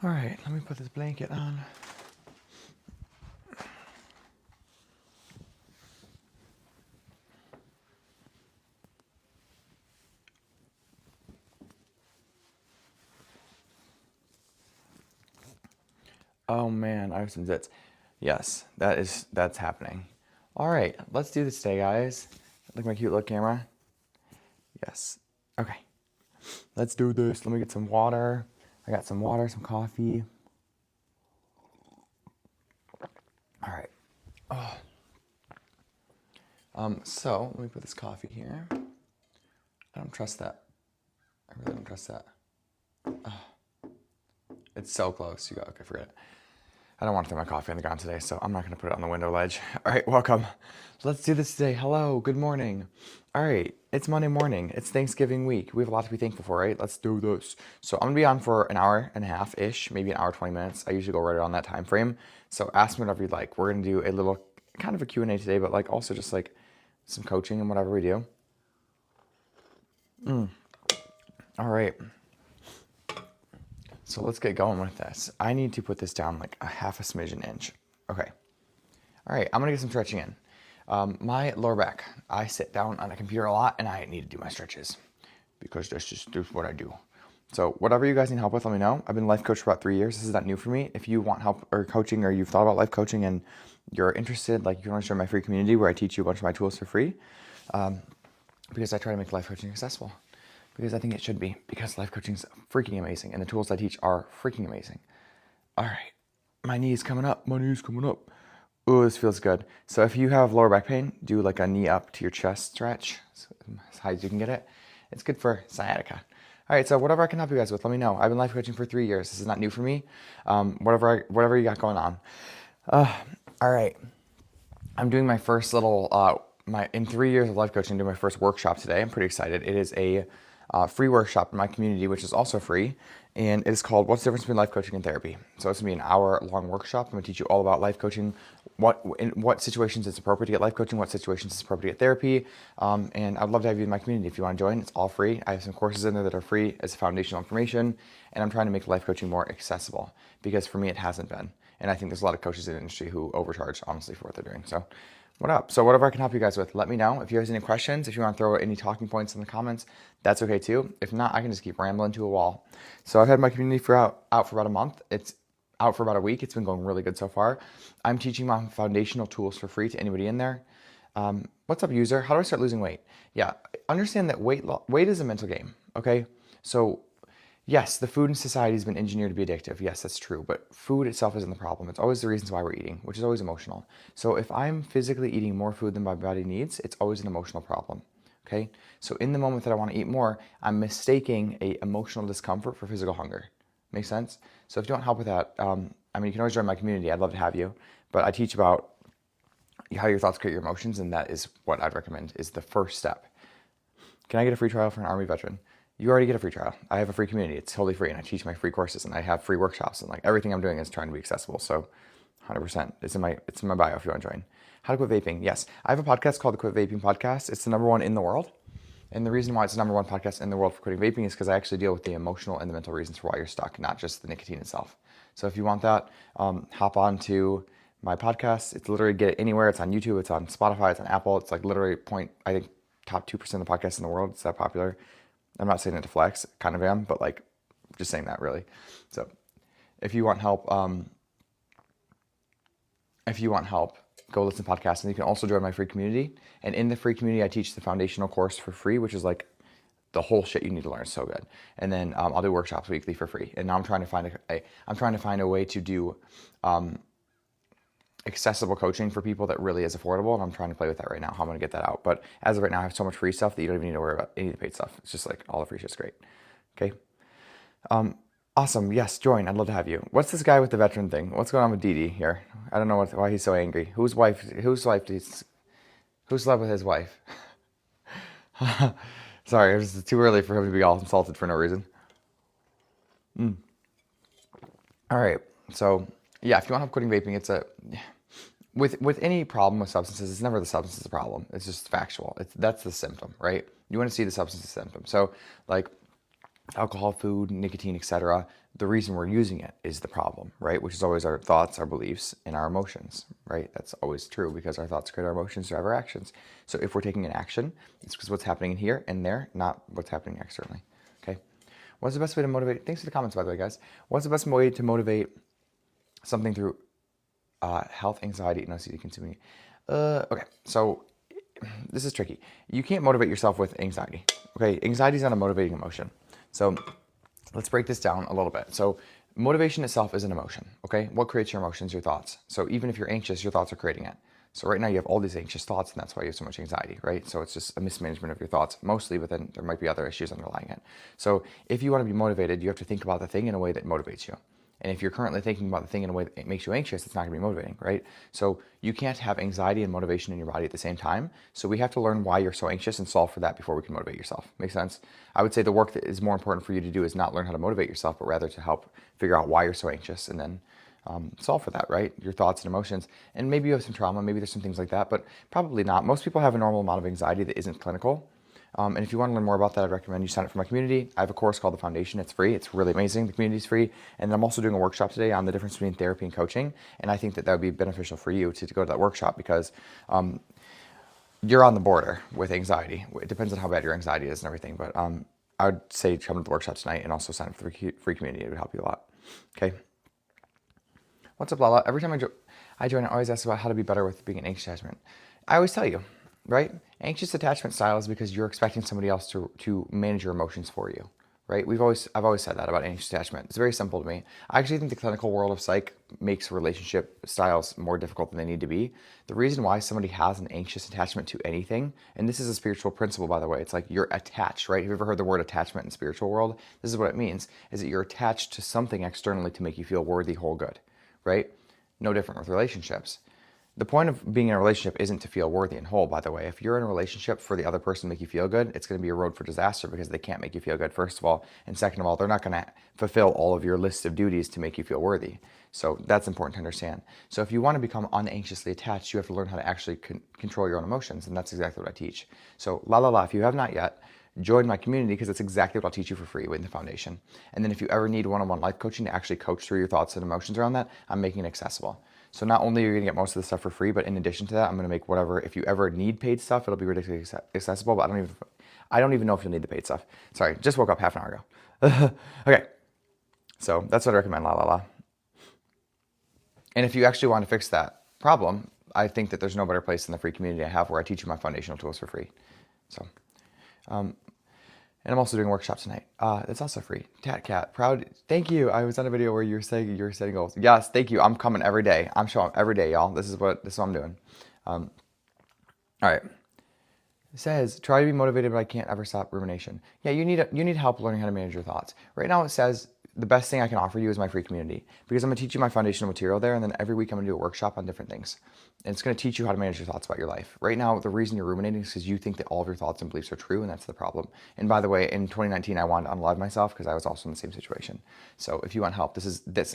All right, let me put this blanket on. Oh man, I have some zits. Yes, that's happening. All right, let's do this today, guys. Look at my cute little camera. Yes. Okay. Let's do this. Let me get some water. I got some water, some coffee. All right. So let me put this coffee here. I don't trust that. I really don't trust that. It's so close. You go. Okay, forget it. I don't want to throw my coffee on the ground today, so I'm not going to put it on the window ledge. All right, welcome. Let's do this today. Hello, good morning. All right, it's Monday morning. It's Thanksgiving week. We have a lot to be thankful for, right? Let's do this. So I'm going to be on for an hour and a half-ish, maybe an hour, 20 minutes. I usually go right around that time frame. So ask me whatever you'd like. We're going to do a little kind of a Q&A today, but like also just like some coaching and whatever we do. All right. So let's get going with this. I need to put this down like a half a smidgen inch. Okay. All right, I'm gonna get some stretching in. My lower back, I sit down on a computer a lot and I need to do my stretches because that's what I do. So whatever you guys need help with, let me know. I've been a life coach for about 3 years. This is not new for me. If you want help or coaching or you've thought about life coaching and you're interested, like you can always join my free community where I teach you a bunch of my tools for free because I try to make life coaching accessible. Because I think it should be, because life coaching is freaking amazing, and the tools I teach are freaking amazing. All right, my knee's coming up. Oh, this feels good. So if you have lower back pain, do like a knee up to your chest stretch, as high as you can get it. It's good for sciatica. All right, so whatever I can help you guys with, let me know. I've been life coaching for 3 years. This is not new for me. Whatever you got going on. All right, I'm doing my first little, in 3 years of life coaching, I'm doing my first workshop today. I'm pretty excited. It is a free workshop in my community, which is also free, and it is called What's the Difference Between Life Coaching and Therapy? So it's going to be an hour-long workshop. I'm going to teach you all about life coaching, in what situations it's appropriate to get life coaching, what situations it's appropriate to get therapy, and I'd love to have you in my community. If you want to join, it's all free. I have some courses in there that are free as foundational information, and I'm trying to make life coaching more accessible, because for me it hasn't been, and I think there's a lot of coaches in the industry who overcharge, honestly, for what they're doing. So what up? So whatever I can help you guys with, let me know. If you guys have any questions, if you want to throw any talking points in the comments, that's okay too. If not, I can just keep rambling to a wall. So I've had my community out for about a month. It's out for about a week. It's been going really good so far. I'm teaching my foundational tools for free to anybody in there. What's up, user? How do I start losing weight? Yeah, understand that weight is a mental game, okay? So yes, the food in society has been engineered to be addictive. Yes, that's true. But food itself isn't the problem. It's always the reasons why we're eating, which is always emotional. So if I'm physically eating more food than my body needs, it's always an emotional problem. Okay? So in the moment that I want to eat more, I'm mistaking a emotional discomfort for physical hunger. Make sense? So if you want help with that, you can always join my community. I'd love to have you. But I teach about how your thoughts create your emotions, and that is what I'd recommend is the first step. Can I get a free trial for an Army veteran? You already get a free trial. I have a free community. It's totally free, and I teach my free courses, and I have free workshops, and like everything I'm doing is trying to be accessible. So 100%. It's in my bio if you want to join. How to quit vaping. Yes. I have a podcast called the Quit Vaping Podcast. It's the #1 in the world. And the reason why it's the #1 podcast in the world for quitting vaping is because I actually deal with the emotional and the mental reasons for why you're stuck, not just the nicotine itself. So if you want that, hop on to my podcast. It's literally get it anywhere. It's on YouTube. It's on Spotify. It's on Apple. It's like literally I think top 2% of the podcasts in the world. It's that popular. I'm not saying it to flex, kind of am, but like just saying that really. So if you want help, go listen to podcasts, and you can also join my free community. And in the free community, I teach the foundational course for free, which is like the whole shit you need to learn. It's so good. And then I'll do workshops weekly for free. And now I'm trying to find a way to do accessible coaching for people that really is affordable, and I'm trying to play with that right now, how I'm going to get that out. But as of right now, I have so much free stuff that you don't even need to worry about any of the paid stuff. It's just like all the free shit's great. Okay. Awesome. Yes, join. I'd love to have you. What's this guy with the veteran thing? What's going on with Didi here? I don't know why he's so angry. Whose life with his wife? Sorry, it was too early for him to be all insulted for no reason. All right. So yeah, if you want help quitting vaping, with any problem with substances, it's never the substance is the problem. It's just factual. That's the symptom, right? You want to see the substance as a symptom. So like alcohol, food, nicotine, etc., the reason we're using it is the problem, right? Which is always our thoughts, our beliefs, and our emotions, right? That's always true because our thoughts create our emotions, drive our actions. So if we're taking an action, it's because what's happening in here and there, not what's happening externally, okay? What's the best way to motivate? Thanks for the comments, by the way, guys. What's the best way to motivate something through health, anxiety, and OCD consuming? Okay, so this is tricky. You can't motivate yourself with anxiety, okay? Anxiety is not a motivating emotion. So let's break this down a little bit. So motivation itself is an emotion, okay? What creates your emotions? Your thoughts. So even if you're anxious, your thoughts are creating it. So right now you have all these anxious thoughts, and that's why you have so much anxiety, right? So it's just a mismanagement of your thoughts mostly, but then there might be other issues underlying it. So if you want to be motivated, you have to think about the thing in a way that motivates you. And if you're currently thinking about the thing in a way that makes you anxious, it's not going to be motivating, right? So you can't have anxiety and motivation in your body at the same time. So we have to learn why you're so anxious and solve for that before we can motivate yourself. Make sense? I would say the work that is more important for you to do is not learn how to motivate yourself, but rather to help figure out why you're so anxious and then solve for that, right? Your thoughts and emotions. And maybe you have some trauma, maybe there's some things like that, but probably not. Most people have a normal amount of anxiety that isn't clinical. And if you want to learn more about that, I'd recommend you sign up for my community. I have a course called The Foundation. It's free. It's really amazing. The community is free. And then I'm also doing a workshop today on the difference between therapy and coaching. And I think that would be beneficial for you to go to that workshop because you're on the border with anxiety. It depends on how bad your anxiety is and everything. But I would say come to the workshop tonight and also sign up for the free community. It would help you a lot. Okay. What's up, Lala? Every time I join, I always ask about how to be better with being an anxious attachment. I always tell you, right? Anxious attachment style is because you're expecting somebody else to manage your emotions for you, right? I've always said that about anxious attachment. It's very simple to me. I actually think the clinical world of psych makes relationship styles more difficult than they need to be. The reason why somebody has an anxious attachment to anything, and this is a spiritual principle, by the way, it's like you're attached, right? Have you ever heard the word attachment in the spiritual world? This is what it means, is that you're attached to something externally to make you feel worthy, whole, good, right? No different with relationships. The point of being in a relationship isn't to feel worthy and whole, by the way. If you're in a relationship for the other person to make you feel good, it's going to be a road for disaster because they can't make you feel good, first of all. And second of all, they're not going to fulfill all of your list of duties to make you feel worthy. So that's important to understand. So if you want to become unanxiously attached, you have to learn how to actually control your own emotions. And that's exactly what I teach. So if you have not yet, join my community because it's exactly what I'll teach you for free with the foundation. And then if you ever need one-on-one life coaching to actually coach through your thoughts and emotions around that, I'm making it accessible. So not only are you going to get most of the stuff for free, but in addition to that, I'm going to make whatever, if you ever need paid stuff, it'll be ridiculously accessible, but I don't even know if you'll need the paid stuff. Sorry, just woke up half an hour ago. Okay, so that's what I recommend, And if you actually want to fix that problem, I think that there's no better place than the free community I have where I teach you my foundational tools for free. So, and I'm also doing a workshop tonight. It's also free. Cat, proud. Thank you. I was on a video where you were saying you're setting goals. Yes, thank you. I'm coming every day. I'm showing up every day, y'all. This is what I'm doing. All right. It says, try to be motivated, but I can't ever stop rumination. Yeah, you need help learning how to manage your thoughts. Right now it says, the best thing I can offer you is my free community because I'm going to teach you my foundational material there. And then every week I'm going to do a workshop on different things. And it's going to teach you how to manage your thoughts about your life. Right now, the reason you're ruminating is because you think that all of your thoughts and beliefs are true. And that's the problem. And by the way, in 2019, I wanted to unalive myself because I was also in the same situation. So if you want help,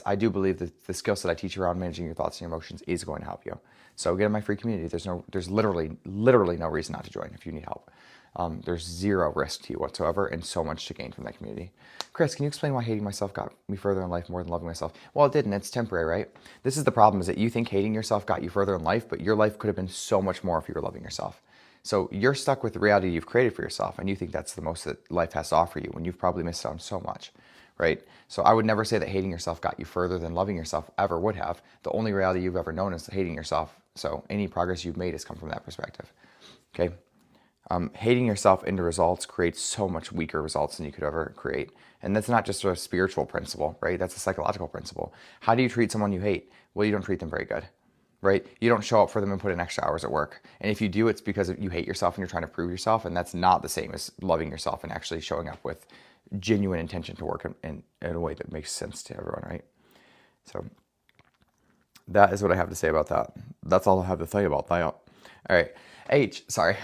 I do believe that the skill set I teach around managing your thoughts and your emotions is going to help you. So get in my free community. There's literally no reason not to join if you need help. There's zero risk to you whatsoever and so much to gain from that community. Chris, can you explain why hating myself got me further in life more than loving myself? Well, it didn't. It's temporary, right? This is the problem, is that you think hating yourself got you further in life, but your life could have been so much more if you were loving yourself. So you're stuck with the reality you've created for yourself, and you think that's the most that life has to offer you when you've probably missed out on so much, right? So I would never say that hating yourself got you further than loving yourself ever would have. The only reality you've ever known is hating yourself. So any progress you've made has come from that perspective, okay? Hating yourself into results creates so much weaker results than you could ever create. And that's not just a spiritual principle, right? That's a psychological principle. How do you treat someone you hate? Well, you don't treat them very good, right? You don't show up for them and put in extra hours at work. And if you do, it's because you hate yourself and you're trying to prove yourself. And that's not the same as loving yourself and actually showing up with genuine intention to work in a way that makes sense to everyone, right? So that is what I have to say about that. That's all I have to say about that. All right. Sorry.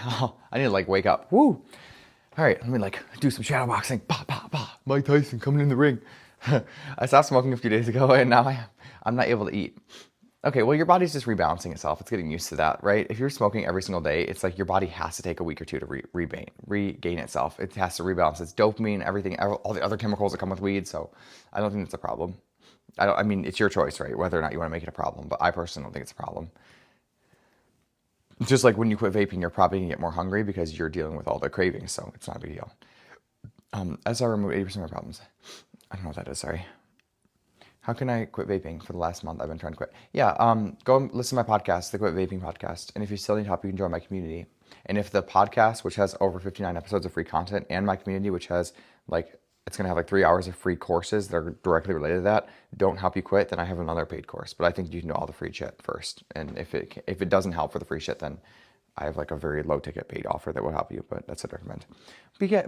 I need to wake up. Woo. All right. Let me do some shadow boxing. Bah, bah, bah. Mike Tyson coming in the ring. I stopped smoking a few days ago and now I'm not able to eat. Okay, well, your body's just rebalancing itself. It's getting used to that, right? If you're smoking every single day, it's like your body has to take a week or two to regain itself. It has to rebalance its dopamine, everything, all the other chemicals that come with weed. So I don't think it's a problem. I mean, it's your choice, right? Whether or not you want to make it a problem. But I personally don't think it's a problem. Just like when you quit vaping, you're probably going to get more hungry because you're dealing with all the cravings. So it's not a big deal. As I remove 80% of my problems. I don't know what that is, sorry. How can I quit vaping? For the last month, I've been trying to quit. Yeah, go and listen to my podcast, the Quit Vaping Podcast. And if you still need help, you can join my community. And if the podcast, which has over 59 episodes of free content, and my community, which has it's going to have 3 hours of free courses that are directly related to that, don't help you quit, then I have another paid course. But I think you can do all the free shit first. And if it doesn't help for the free shit, then I have a very low ticket paid offer that will help you. But that's what I recommend.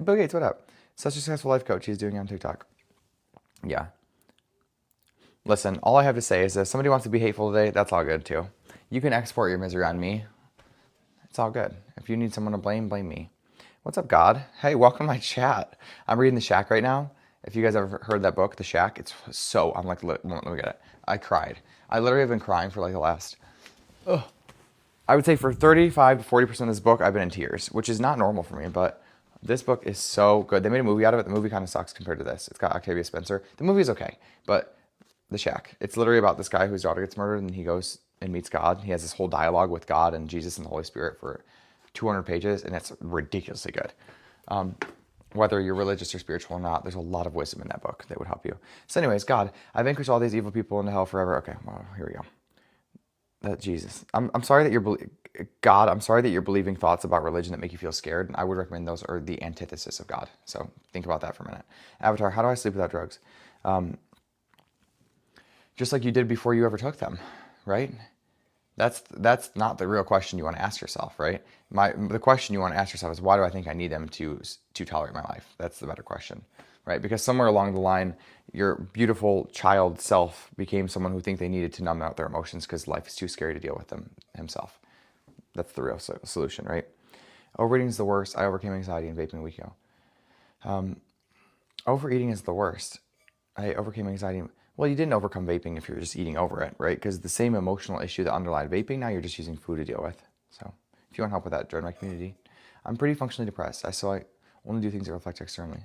Bill Gates, what up? Such a successful life coach he's doing on TikTok. Yeah. Listen, all I have to say is if somebody wants to be hateful today, that's all good too. You can export your misery on me. It's all good. If you need someone to blame, blame me. What's up, God? Hey, welcome to my chat. I'm reading The Shack right now. If you guys ever heard that book, The Shack, I'm let me get it. I cried. I literally have been crying for the last, I would say for 35 to 40% of this book, I've been in tears, which is not normal for me, but this book is so good. They made a movie out of it. The movie kind of sucks compared to this. It's got Octavia Spencer. The movie is okay, but The Shack, it's literally about this guy whose daughter gets murdered and he goes and meets God. He has this whole dialogue with God and Jesus and the Holy Spirit for 200 pages, and it's ridiculously good. Whether you're religious or spiritual or not, there's a lot of wisdom in that book that would help you. So anyways, God, I vanquish all these evil people into hell forever. Okay, well, here we go. That Jesus, I'm sorry that God, I'm sorry that you're believing thoughts about religion that make you feel scared. I would recommend those are the antithesis of God. So think about that for a minute. Avatar, how do I sleep without drugs? Just like you did before you ever took them, right? That's not the real question you want to ask yourself, right? The question you want to ask yourself is, why do I think I need them to tolerate my life? That's the better question, right? Because somewhere along the line, your beautiful child self became someone who think they needed to numb out their emotions because life is too scary to deal with them himself. That's the real solution, right? Overeating is the worst. I overcame anxiety and vaping a week ago. Overeating is the worst. I overcame anxiety. Well, you didn't overcome vaping if you're just eating over it, right? Because the same emotional issue that underlied vaping, now you're just using food to deal with. So if you want help with that, join my community. I'm pretty functionally depressed. So I only do things that reflect externally.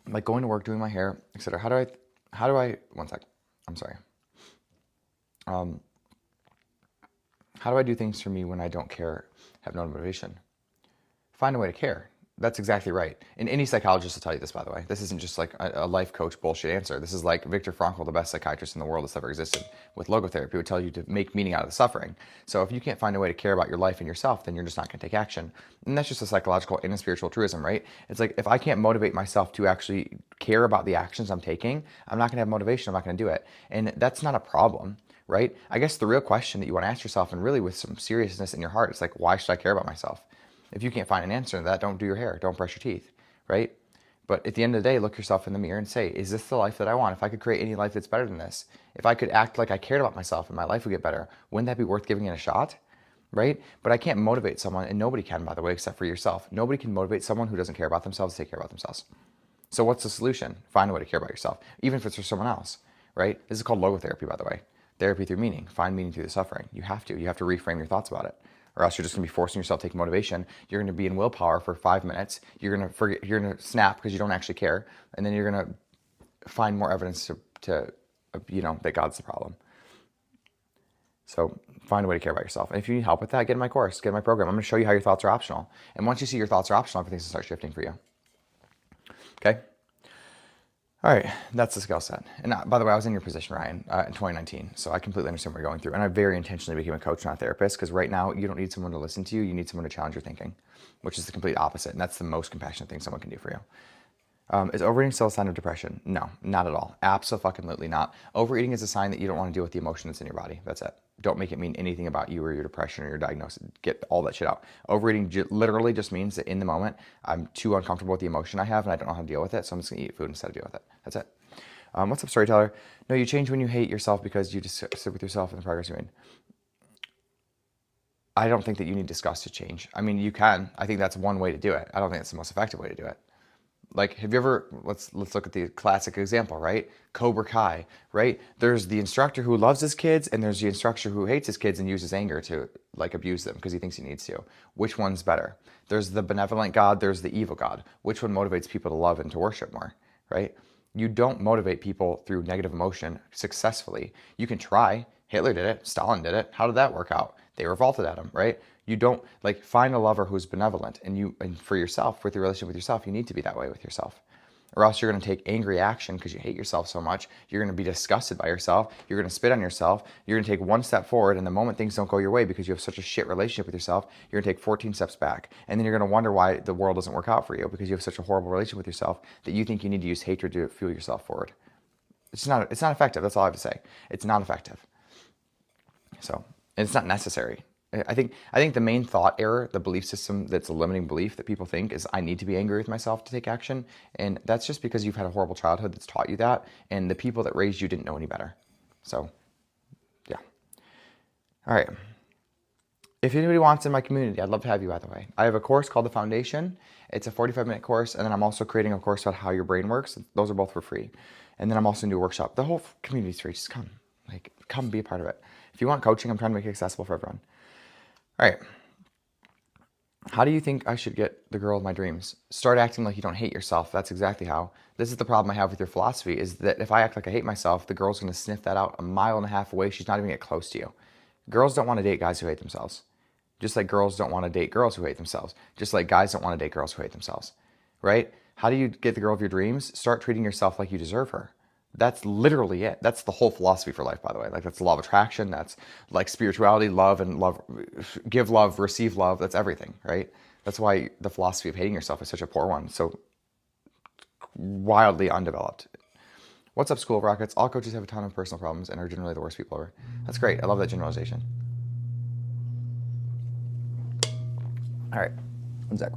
Like going to work, doing my hair, etc. How do I, one sec. I'm sorry. How do I do things for me when I don't care, have no motivation? Find a way to care. That's exactly right. And any psychologist will tell you this, by the way. This isn't just a life coach bullshit answer. This is like Viktor Frankl, the best psychiatrist in the world that's ever existed, with logotherapy, would tell you to make meaning out of the suffering. So if you can't find a way to care about your life and yourself, then you're just not going to take action. And that's just a psychological and a spiritual truism, right? It's like if I can't motivate myself to actually care about the actions I'm taking, I'm not going to have motivation. I'm not going to do it. And that's not a problem, right? I guess the real question that you want to ask yourself, and really with some seriousness in your heart, it's like, why should I care about myself? If you can't find an answer to that, don't do your hair. Don't brush your teeth, right? But at the end of the day, look yourself in the mirror and say, is this the life that I want? If I could create any life that's better than this, if I could act like I cared about myself and my life would get better, wouldn't that be worth giving it a shot, right? But I can't motivate someone, and nobody can, by the way, except for yourself. Nobody can motivate someone who doesn't care about themselves to take care about themselves. So what's the solution? Find a way to care about yourself, even if it's for someone else, right? This is called logotherapy, by the way. Therapy through meaning. Find meaning through the suffering. You have to reframe your thoughts about it. Or else you're just going to be forcing yourself to take motivation. You're going to be in willpower for 5 minutes. You're going to forget. You're going to snap because you don't actually care, and then you're going to find more evidence to that God's the problem. So find a way to care about yourself. And if you need help with that, get in my course, get in my program. I'm going to show you how your thoughts are optional. And once you see your thoughts are optional, everything's going to start shifting for you. Okay. All right, that's the skill set. And by the way, I was in your position, Ryan, in 2019, so I completely understand what you're going through. And I very intentionally became a coach, not a therapist, because right now you don't need someone to listen to you. You need someone to challenge your thinking, which is the complete opposite. And that's the most compassionate thing someone can do for you. Is overeating still a sign of depression? No, not at all. Absolutely not. Overeating is a sign that you don't want to deal with the emotion that's in your body. That's it. Don't make it mean anything about you or your depression or your diagnosis. Get all that shit out. Overeating literally just means that in the moment, I'm too uncomfortable with the emotion I have and I don't know how to deal with it, so I'm just going to eat food instead of deal with it. That's it. What's up, storyteller? No, you change when you hate yourself because you just sit with yourself and the progress you made. I don't think that you need disgust to change. I mean, you can. I think that's one way to do it. I don't think it's the most effective way to do it. Like, have you ever, let's look at the classic example, right? Cobra Kai, right? There's the instructor who loves his kids, and there's the instructor who hates his kids and uses anger to like abuse them because he thinks he needs to. Which one's better? There's the benevolent God, there's the evil God. Which one motivates people to love and to worship more, right? You don't motivate people through negative emotion successfully. You can try. Hitler did it. Stalin did it. How did that work out? They revolted at him, right? You don't like find a lover who's benevolent, and for yourself, with your relationship with yourself, you need to be that way with yourself. Or else you're going to take angry action because you hate yourself so much. You're going to be disgusted by yourself. You're going to spit on yourself. You're going to take one step forward, and the moment things don't go your way because you have such a shit relationship with yourself, you're going to take 14 steps back. And then you're going to wonder why the world doesn't work out for you because you have such a horrible relationship with yourself that you think you need to use hatred to fuel yourself forward. It's not effective. That's all I have to say. It's not effective. So it's not necessary. I think the main thought error, the belief system that's a limiting belief that people think is I need to be angry with myself to take action. And that's just because you've had a horrible childhood that's taught you that. And the people that raised you didn't know any better. So, yeah. All right. If anybody wants in my community, I'd love to have you, by the way. I have a course called The Foundation. It's a 45-minute course. And then I'm also creating a course about how your brain works. Those are both for free. And then I'm also going to do a workshop. The whole community is free. Just come. Come be a part of it. If you want coaching, I'm trying to make it accessible for everyone. All right. How do you think I should get the girl of my dreams? Start acting like you don't hate yourself. That's exactly how. This is the problem I have with your philosophy, is that if I act like I hate myself, the girl's going to sniff that out a mile and a half away. She's not even going to get close to you. Girls don't want to date guys who hate themselves. Just like girls don't want to date girls who hate themselves. Just like guys don't want to date girls who hate themselves. Right? How do you get the girl of your dreams? Start treating yourself like you deserve her. That's literally it. That's the whole philosophy for life, by the way. Like, that's the law of attraction. That's like spirituality, love, and love, give love, receive love. That's everything, right? That's why the philosophy of hating yourself is such a poor one. So wildly undeveloped. What's up, School of Rockets? All coaches have a ton of personal problems and are generally the worst people ever. That's great. I love that generalization. All right. One sec.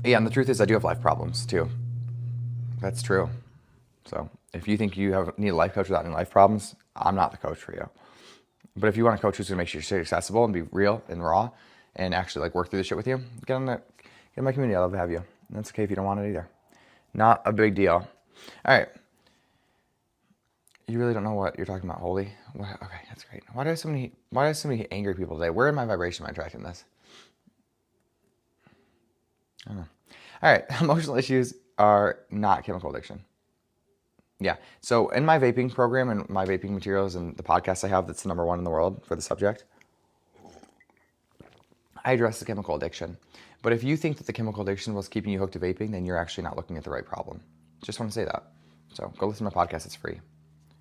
Yeah, and the truth is I do have life problems too. That's true. So if you think you need a life coach without any life problems, I'm not the coach for you. But if you want a coach who's going to make your shit accessible and be real and raw and actually like work through the shit with you, get in my community. I'd love to have you. And that's okay if you don't want it either. Not a big deal. All right. You really don't know what you're talking about, Holy? Okay, that's great. Why do I have so many angry people today? Where in my vibration am I attracting this? I don't know. All right. Emotional issues are not chemical addiction. Yeah. So in my vaping program and my vaping materials and the podcast I have that's the #1 in the world for the subject, I address the chemical addiction. But if you think that the chemical addiction was keeping you hooked to vaping, then you're actually not looking at the right problem. Just want to say that. So go listen to my podcast. It's free.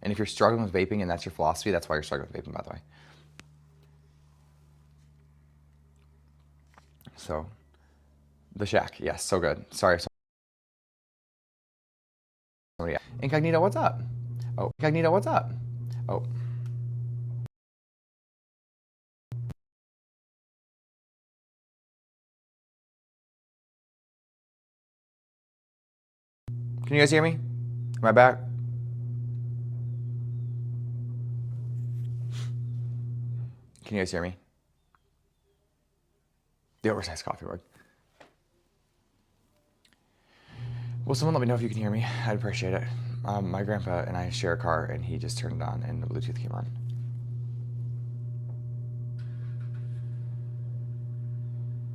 And if you're struggling with vaping and that's your philosophy, that's why you're struggling with vaping, by the way. So the Shack. Yes. So good. Sorry. Incognito, what's up? Oh, Incognito, what's up? Oh. Can you guys hear me? Am I back? Can you guys hear me? The oversized coffee mug. Will someone let me know if you can hear me? I'd appreciate it. My grandpa and I share a car, and he just turned it on, and the Bluetooth came on.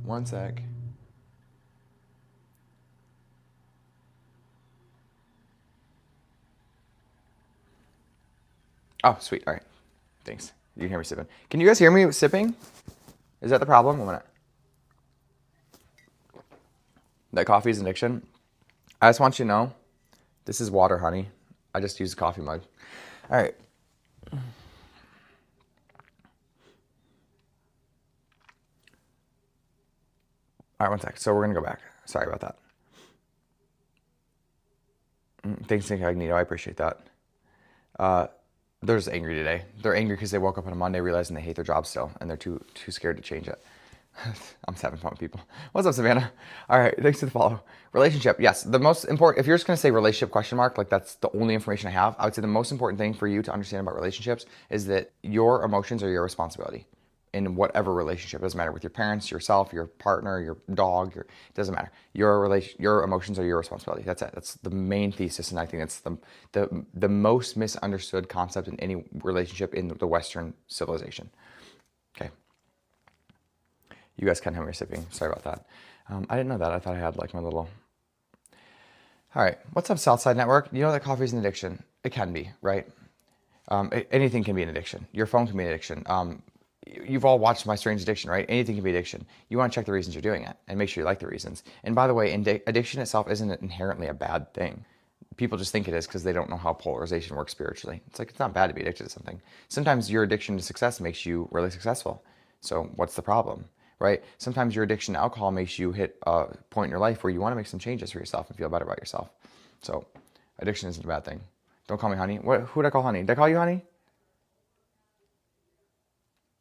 One sec. Oh, sweet. All right. Thanks. You can hear me sipping. Can you guys hear me sipping? Is that the problem? 1 minute. That coffee is an addiction. I just want you to know, this is water, honey. I just used a coffee mug. All right. All right, 1 sec. So we're going to go back. Sorry about that. Thanks, Incognito. I appreciate that. They're just angry today. They're angry because they woke up on a Monday realizing they hate their job still, and they're too scared to change it. I'm just having fun with people. What's up, Savannah? All right, thanks for the follow. Relationship, yes. The most important, if you're just going to say relationship question mark, like that's the only information I have, I would say the most important thing for you to understand about relationships is that your emotions are your responsibility. in whatever relationship. It doesn't matter with your parents, yourself, your partner, your dog, it doesn't matter. Your emotions are your responsibility. That's it. That's the main thesis, and I think that's the most misunderstood concept in any relationship in the Western civilization. Okay. You guys can't hear me sipping. Sorry about that. I didn't know that. I thought I had like my little... All right. What's up, Southside Network? You know that coffee is an addiction. It can be, right? Anything can be an addiction. Your phone can be an addiction. You've all watched My Strange Addiction, right? Anything can be addiction. You want to check the reasons you're doing it and make sure you like the reasons. And by the way, addiction itself isn't inherently a bad thing. People just think it is because they don't know how polarization works spiritually. It's like, it's not bad to be addicted to something. Sometimes your addiction to success makes you really successful. So what's the problem, right? Sometimes your addiction to alcohol makes you hit a point in your life where you want to make some changes for yourself and feel better about yourself. So addiction isn't a bad thing. Don't call me honey. Who did I call honey? Did I call you honey?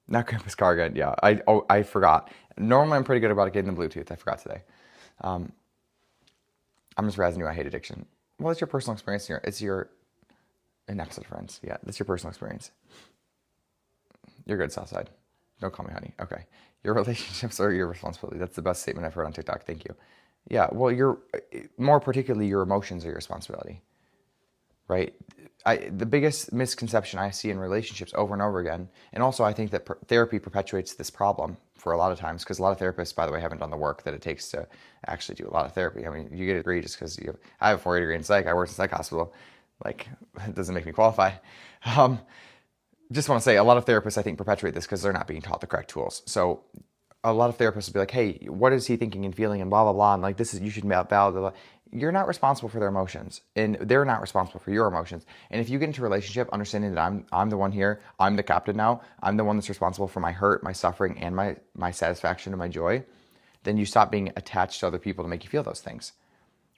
Not Grandpa's car again. Yeah, I forgot. Normally I'm pretty good about getting the Bluetooth. I forgot today. I'm just razzing you. I hate addiction. Well, it's your personal experience here. It's your an episode, friends. Yeah, that's your personal experience. You're good, Southside. Don't call me honey. Okay. Your relationships are your responsibility. That's the best statement I've heard on TikTok. Thank you. Yeah, well, more particularly, your emotions are your responsibility. Right? The biggest misconception I see in relationships over and over again, and also I think that therapy perpetuates this problem for a lot of times, because a lot of therapists, by the way, haven't done the work that it takes to actually do a lot of therapy. I mean, you get a degree just because I have a 4-year degree in psych. I worked in a psych hospital. Like, it doesn't make me qualify. Just want to say, a lot of therapists, I think, perpetuate this because they're not being taught the correct tools. So a lot of therapists will be like, hey, what is he thinking and feeling and blah, blah, blah. And like, you should validate, blah, blah. You're not responsible for their emotions, and they're not responsible for your emotions. And if you get into a relationship understanding that I'm the one here, I'm the captain now, I'm the one that's responsible for my hurt, my suffering, and my satisfaction and my joy, then you stop being attached to other people to make you feel those things,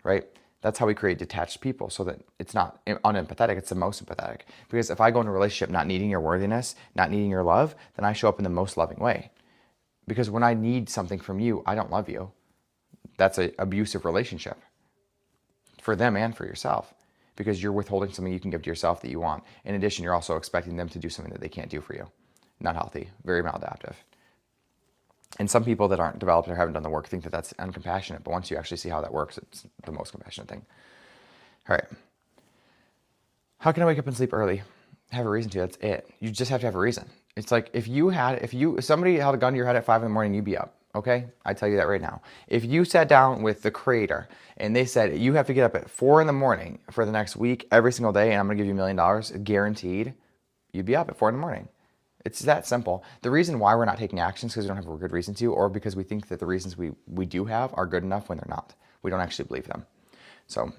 right? That's how we create detached people, so that it's not unempathetic, it's the most empathetic. Because if I go into a relationship not needing your worthiness, not needing your love, then I show up in the most loving way. Because when I need something from you, I don't love you. That's an abusive relationship. For them and for yourself, because you're withholding something you can give to yourself that you want. In addition, you're also expecting them to do something that they can't do for you. Not healthy, very maladaptive. And some people that aren't developed or haven't done the work think that that's uncompassionate, but once you actually see how that works, it's the most compassionate thing. All right. How can I wake up and sleep early? Have a reason to, that's it. You just have to have a reason. It's like if somebody held a gun to your head at 5 a.m, you'd be up. Okay, I tell you that right now. If you sat down with the creator and they said, you have to get up at 4 a.m. for the next week, every single day, and I'm gonna give you $1 million, guaranteed, you'd be up at 4 a.m. It's that simple. The reason why we're not taking actions is because we don't have a good reason to, or because we think that the reasons we do have are good enough when they're not. We don't actually believe them. So,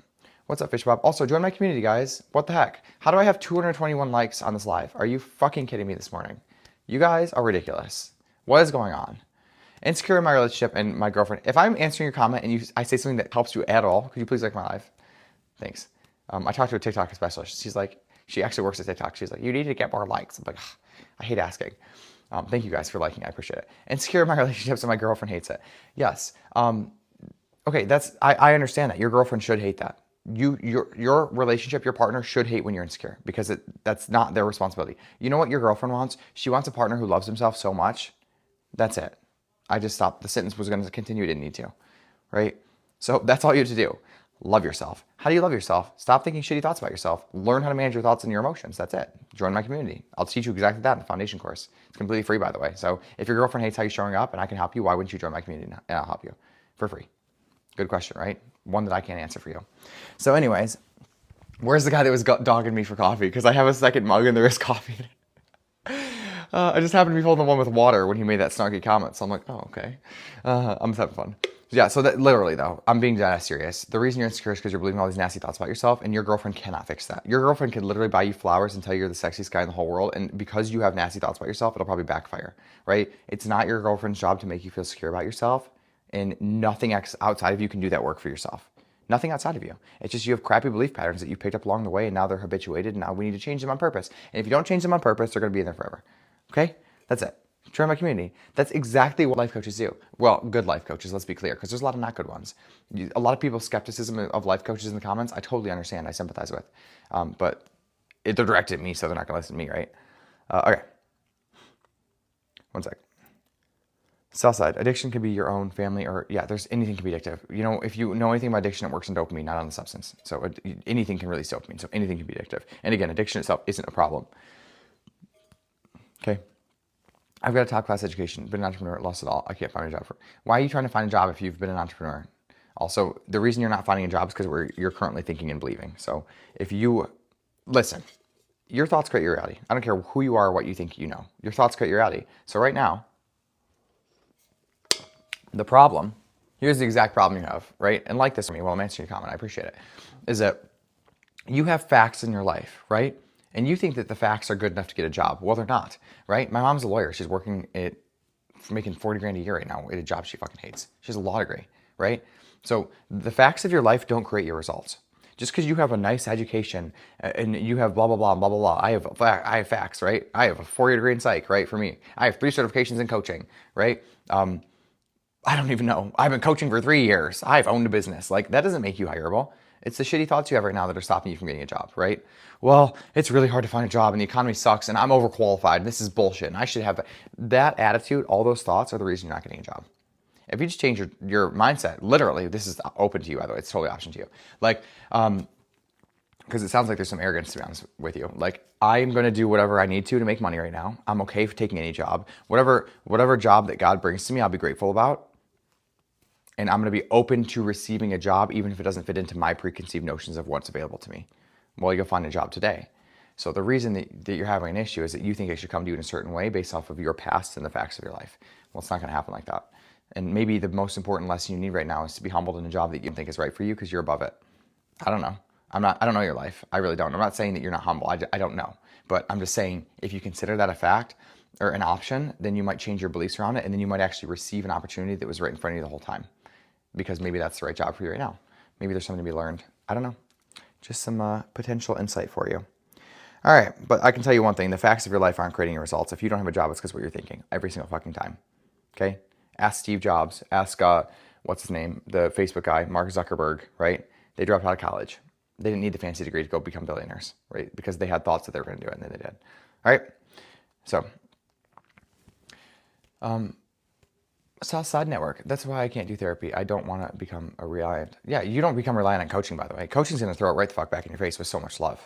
what's up, Fish Bob? Also, join my community, guys. What the heck? How do I have 221 likes on this live? Are you fucking kidding me this morning? You guys are ridiculous. What is going on? Insecure in my relationship and my girlfriend. If I'm answering your comment and I say something that helps you at all, could you please like my live? Thanks. I talked to a TikTok specialist. She's like, she actually works at TikTok. She's like, you need to get more likes. I'm like, I hate asking. Thank you guys for liking. I appreciate it. Insecure in my relationships and my girlfriend hates it. Yes. Okay, I understand that. Your girlfriend should hate that. Your relationship, your partner should hate when you're insecure, because that's not their responsibility. You know what your girlfriend wants? She wants a partner who loves himself so much. That's it. I just stopped. The sentence was going to continue. It didn't need to, right? So that's all you have to do. Love yourself. How do you love yourself? Stop thinking shitty thoughts about yourself. Learn how to manage your thoughts and your emotions. That's it. Join my community. I'll teach you exactly that in the foundation course. It's completely free, by the way. So if your girlfriend hates how you're showing up and I can help you, why wouldn't you join my community and I'll help you for free? Good question, right? One that I can't answer for you. So anyways, where's the guy that was dogging me for coffee? Because I have a second mug and there is coffee in it. I just happened to be holding the one with water when he made that snarky comment. So I'm like, oh, okay. I'm just having fun. Yeah, so that literally, though, I'm being dead serious. The reason you're insecure is because you're believing all these nasty thoughts about yourself, and your girlfriend cannot fix that. Your girlfriend could literally buy you flowers and tell you you're the sexiest guy in the whole world, and because you have nasty thoughts about yourself, it'll probably backfire, right? It's not your girlfriend's job to make you feel secure about yourself, and nothing outside of you can do that work for yourself. Nothing outside of you. It's just you have crappy belief patterns that you picked up along the way, and now they're habituated, and now we need to change them on purpose. And if you don't change them on purpose, they're going to be in there forever. Okay? That's it. Join my community. That's exactly what life coaches do. Well, good life coaches, let's be clear, because there's a lot of not good ones. A lot of people's skepticism of life coaches in the comments, I totally understand. I sympathize with. But they're directed at me, so they're not going to listen to me, right? Okay. One sec. Southside, addiction can be your own family or, yeah, there's anything can be addictive. You know, if you know anything about addiction, it works on dopamine, not on the substance. So anything can release dopamine. So anything can be addictive. And again, addiction itself isn't a problem. Okay. I've got a top class education, been an entrepreneur, lost it all. I can't find a job for. Why are you trying to find a job if you've been an entrepreneur? Also, the reason you're not finding a job is because you're currently thinking and believing. So if you, listen, your thoughts create your reality. I don't care who you are or what you think you know. Your thoughts create your reality. So right now, the problem, here's the exact problem you have, right? And like this for me while I'm answering your comment, I appreciate it, is that you have facts in your life, right? And you think that the facts are good enough to get a job. Well, they're not, right? My mom's a lawyer. She's working making 40 grand a year right now at a job she fucking hates. She has a law degree, right? So the facts of your life don't create your results. Just because you have a nice education and you have blah, blah, blah, blah, blah, blah. I have facts, right? I have a 4-year degree in psych, right? For me, I have 3 certifications in coaching, right? I don't even know. I've been coaching for 3 years. I've owned a business. Like, that doesn't make you hireable. It's the shitty thoughts you have right now that are stopping you from getting a job, right? Well, it's really hard to find a job and the economy sucks and I'm overqualified. This is bullshit and I should have that attitude. All those thoughts are the reason you're not getting a job. If you just change your mindset, literally, this is open to you, by the way. It's totally option to you. Like, because it sounds like there's some arrogance, to be honest with you. Like, I'm going to do whatever I need to make money right now. I'm okay for taking any job. Whatever job that God brings to me, I'll be grateful about. And I'm going to be open to receiving a job, even if it doesn't fit into my preconceived notions of what's available to me. Well, you'll find a job today. So the reason that you're having an issue is that you think it should come to you in a certain way based off of your past and the facts of your life. Well, it's not going to happen like that. And maybe the most important lesson you need right now is to be humbled in a job that you think is right for you because you're above it. I don't know. I don't know your life. I really don't. I'm not saying that you're not humble. I don't know. But I'm just saying, if you consider that a fact or an option, then you might change your beliefs around it, and then you might actually receive an opportunity that was right in front of you the whole time. Because maybe that's the right job for you right now. Maybe there's something to be learned. I don't know. Just some potential insight for you. All right, but I can tell you one thing. The facts of your life aren't creating your results. If you don't have a job, it's because what you're thinking every single fucking time. Okay? Ask Steve Jobs. Ask, what's his name? The Facebook guy, Mark Zuckerberg, right? They dropped out of college. They didn't need the fancy degree to go become billionaires, right? Because they had thoughts that they were going to do it, and then they did. All right? So, Southside Network. That's why I can't do therapy. I don't want to become a reliant. Yeah, you don't become reliant on coaching, by the way. Coaching's going to throw it right the fuck back in your face with so much love.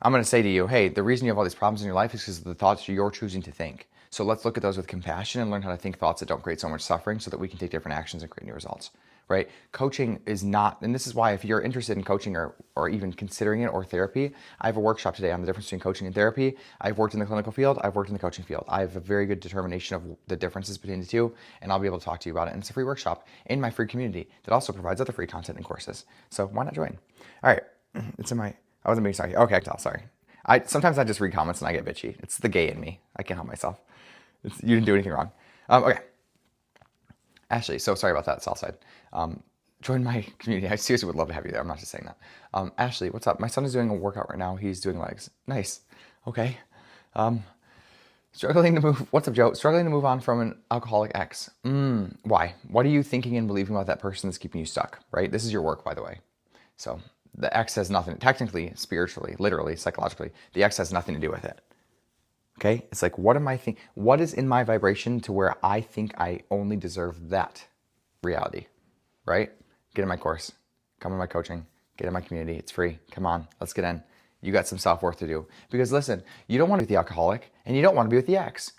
I'm going to say to you, hey, the reason you have all these problems in your life is because of the thoughts you're choosing to think. So let's look at those with compassion and learn how to think thoughts that don't create so much suffering so that we can take different actions and create new results, right? Coaching is not, and this is why if you're interested in coaching or even considering it or therapy, I have a workshop today on the difference between coaching and therapy. I've worked in the clinical field. I've worked in the coaching field. I have a very good determination of the differences between the two, and I'll be able to talk to you about it. And it's a free workshop in my free community that also provides other free content and courses. So why not join? All right. It's in my, I wasn't being sorry. Okay, I can tell, sorry. Sometimes I just read comments and I get bitchy. It's the gay in me. I can't help myself. You didn't do anything wrong. Okay. Ashley, so sorry about that, Southside. Join my community. I seriously would love to have you there. I'm not just saying that. Ashley, what's up? My son is doing a workout right now. He's doing legs. Nice. Okay. Struggling to move. What's up, Joe? Struggling to move on from an alcoholic ex. Why? What are you thinking and believing about that person that's keeping you stuck, right? This is your work, by the way. So the ex has nothing, technically, spiritually, literally, psychologically, the ex has nothing to do with it. Okay? It's like, what am I thinking? What is in my vibration to where I think I only deserve that reality, right? Get in my course, come in my coaching, get in my community. It's free. Come on, let's get in. You got some self-worth to do. Because listen, you don't want to be with the alcoholic and you don't want to be with the ex.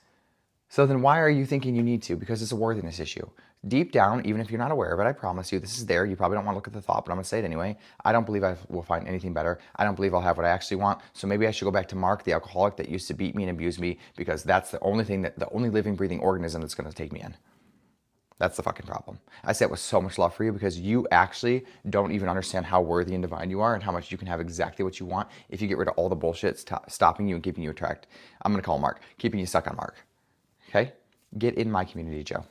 So then why are you thinking you need to? Because it's a worthiness issue. Deep down, even if you're not aware of it, I promise you, this is there. You probably don't want to look at the thought, but I'm going to say it anyway. I don't believe I will find anything better. I don't believe I'll have what I actually want. So maybe I should go back to Mark, the alcoholic that used to beat me and abuse me, because that's the only thing, the only living, breathing organism that's going to take me in. That's the fucking problem. I say it with so much love for you because you actually don't even understand how worthy and divine you are and how much you can have exactly what you want if you get rid of all the bullshit stopping you and keeping you attract. I'm going to call Mark, keeping you stuck on Mark. Okay? Get in my community, Joe.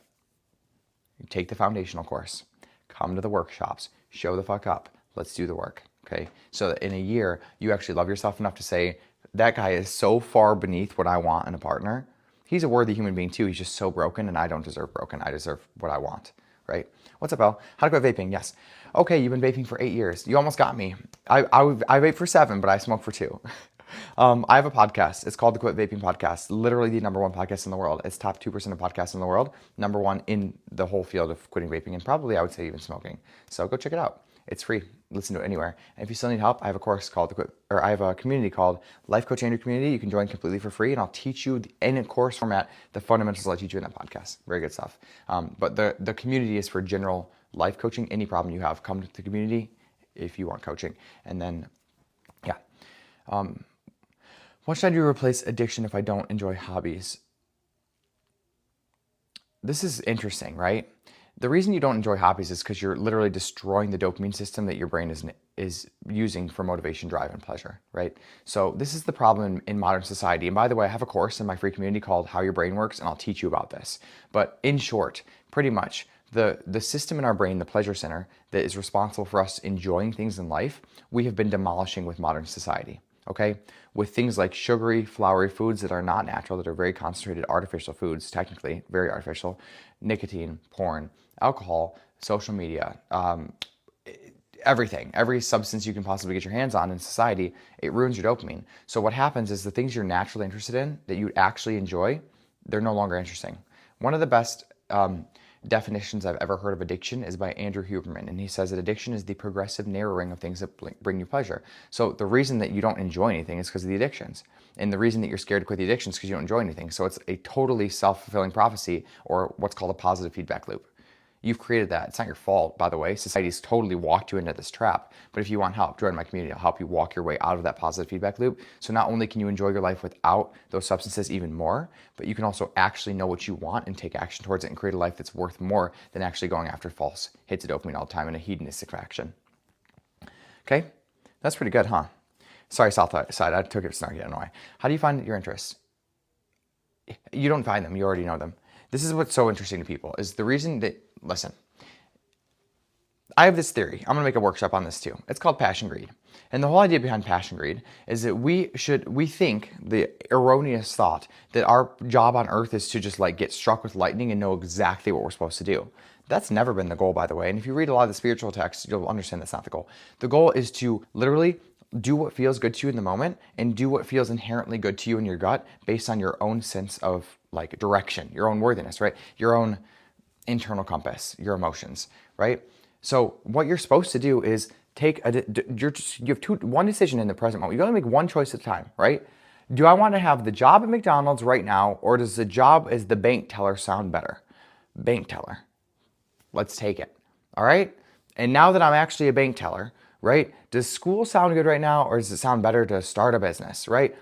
Take the foundational course. Come to the workshops. Show the fuck up. Let's do the work. Okay? So that in a year, you actually love yourself enough to say, that guy is so far beneath what I want in a partner. He's a worthy human being too. He's just so broken, and I don't deserve broken. I deserve what I want, right? What's up, Elle? How to quit vaping? Yes. Okay, you've been vaping for 8 years. You almost got me. I vape for 7, but I smoke for 2. I have a podcast. It's called the Quit Vaping Podcast. Literally the number one podcast in the world. It's top 2% of podcasts in the world. Number one in the whole field of quitting vaping and probably I would say even smoking. So go check it out. It's free. Listen to it anywhere. And if you still need help, I have a course called I have a community called Life Coach Andrew Community. You can join completely for free, and I'll teach you in a course format the fundamentals I'll teach you in that podcast. Very good stuff. But the community is for general life coaching. Any problem you have, come to the community if you want coaching. And then, yeah. What should I do to replace addiction if I don't enjoy hobbies? This is interesting, right? The reason you don't enjoy hobbies is because you're literally destroying the dopamine system that your brain is using for motivation, drive, and pleasure, right? So this is the problem in modern society. And by the way, I have a course in my free community called How Your Brain Works, and I'll teach you about this. But in short, pretty much, the system in our brain, the pleasure center, that is responsible for us enjoying things in life, we have been demolishing with modern society. Okay, with things like sugary, floury foods that are not natural, that are very concentrated artificial foods, technically very artificial, nicotine, porn, alcohol, social media, everything, every substance you can possibly get your hands on in society, it ruins your dopamine. So what happens is the things you're naturally interested in that you actually enjoy, they're no longer interesting. One of the best definitions I've ever heard of addiction is by Andrew Huberman, and he says that addiction is the progressive narrowing of things that bring you pleasure. So the reason that you don't enjoy anything is because of the addictions, and the reason that you're scared to quit the addictions is because you don't enjoy anything. So it's a totally self-fulfilling prophecy, or what's called a positive feedback loop. You've created that. It's not your fault, by the way. Society's totally walked you into this trap. But if you want help, join my community. I'll help you walk your way out of that positive feedback loop. So not only can you enjoy your life without those substances even more, but you can also actually know what you want and take action towards it and create a life that's worth more than actually going after false hits of dopamine all the time in a hedonistic fashion. Okay? That's pretty good, huh? Sorry, Southside. I took it snarky. I don't know why. How do you find your interests? You don't find them. You already know them. This is what's so interesting to people, is the reason that, listen, I have this theory. I'm going to make a workshop on this too. It's called passion greed. And the whole idea behind passion greed is that we think the erroneous thought that our job on earth is to just like get struck with lightning and know exactly what we're supposed to do. That's never been the goal, by the way. And if you read a lot of the spiritual texts, you'll understand that's not the goal. The goal is to literally do what feels good to you in the moment and do what feels inherently good to you in your gut based on your own sense of like direction, your own worthiness, right? Your own internal compass, your emotions, right? So what you're supposed to do is you have one decision in the present moment. You got to make one choice at a time, right? Do I want to have the job at McDonald's right now, or does the job as the bank teller sound better? Bank teller. Let's take it. All right? And now that I'm actually a bank teller, right? Does school sound good right now, or does it sound better to start a business, right?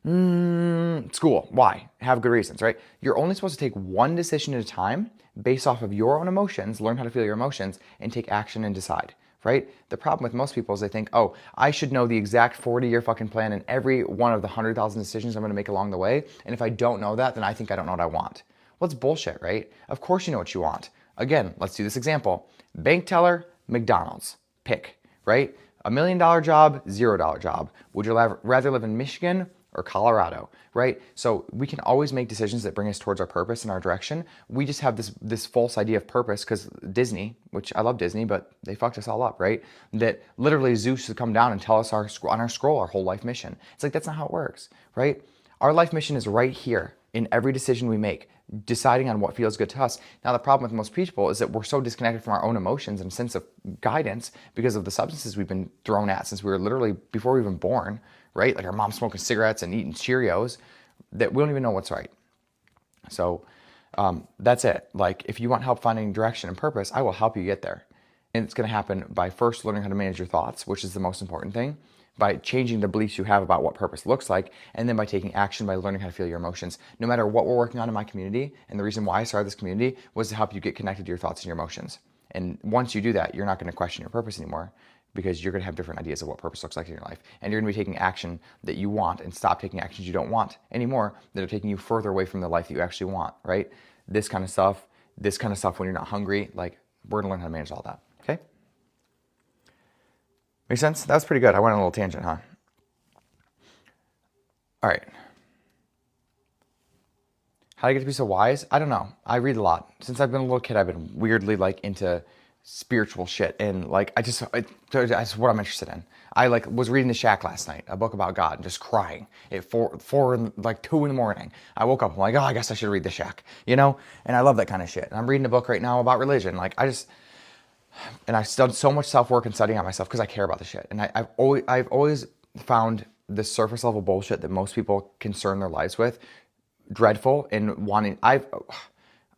School. Why? Have good reasons, right? You're only supposed to take one decision at a time based off of your own emotions, learn how to feel your emotions, and take action and decide, right? The problem with most people is they think, oh, I should know the exact 40-year fucking plan and every one of the 100,000 decisions I'm going to make along the way. And if I don't know that, then I think I don't know what I want. Well, it's bullshit, right? Of course you know what you want. Again, let's do this example. Bank teller, McDonald's. Pick, right? $1 million job, $0 job. Would you rather live in Michigan or Colorado, right? So we can always make decisions that bring us towards our purpose and our direction. We just have this false idea of purpose because Disney, which I love Disney, but they fucked us all up, right? That literally Zeus should come down and tell us on our scroll our whole life mission. It's like, that's not how it works, right? Our life mission is right here in every decision we make, deciding on what feels good to us. Now, the problem with most people is that we're so disconnected from our own emotions and sense of guidance because of the substances we've been thrown at since we were literally, before we were even born, right? Like our mom smoking cigarettes and eating Cheerios, that we don't even know what's right. So that's it. Like, if you want help finding direction and purpose, I will help you get there. And it's going to happen by first learning how to manage your thoughts, which is the most important thing, by changing the beliefs you have about what purpose looks like, and then by taking action by learning how to feel your emotions. No matter what we're working on in my community, and the reason why I started this community was to help you get connected to your thoughts and your emotions. And once you do that, you're not going to question your purpose anymore, because you're going to have different ideas of what purpose looks like in your life. And you're going to be taking action that you want and stop taking actions you don't want anymore that are taking you further away from the life that you actually want, right? This kind of stuff when you're not hungry, like, we're going to learn how to manage all that, okay? Make sense? That was pretty good. I went on a little tangent, huh? All right. How do I get to be so wise? I don't know. I read a lot. Since I've been a little kid, I've been weirdly like into spiritual shit. And like, that's what I'm interested in. I like was reading The Shack last night, a book about God, and just crying at like 2 in the morning. I woke up, I'm like, oh, I guess I should read The Shack, you know? And I love that kind of shit. And I'm reading a book right now about religion. Like and I've done so much self-work and studying on myself because I care about the shit. And I've always found this surface level bullshit that most people concern their lives with dreadful and wanting.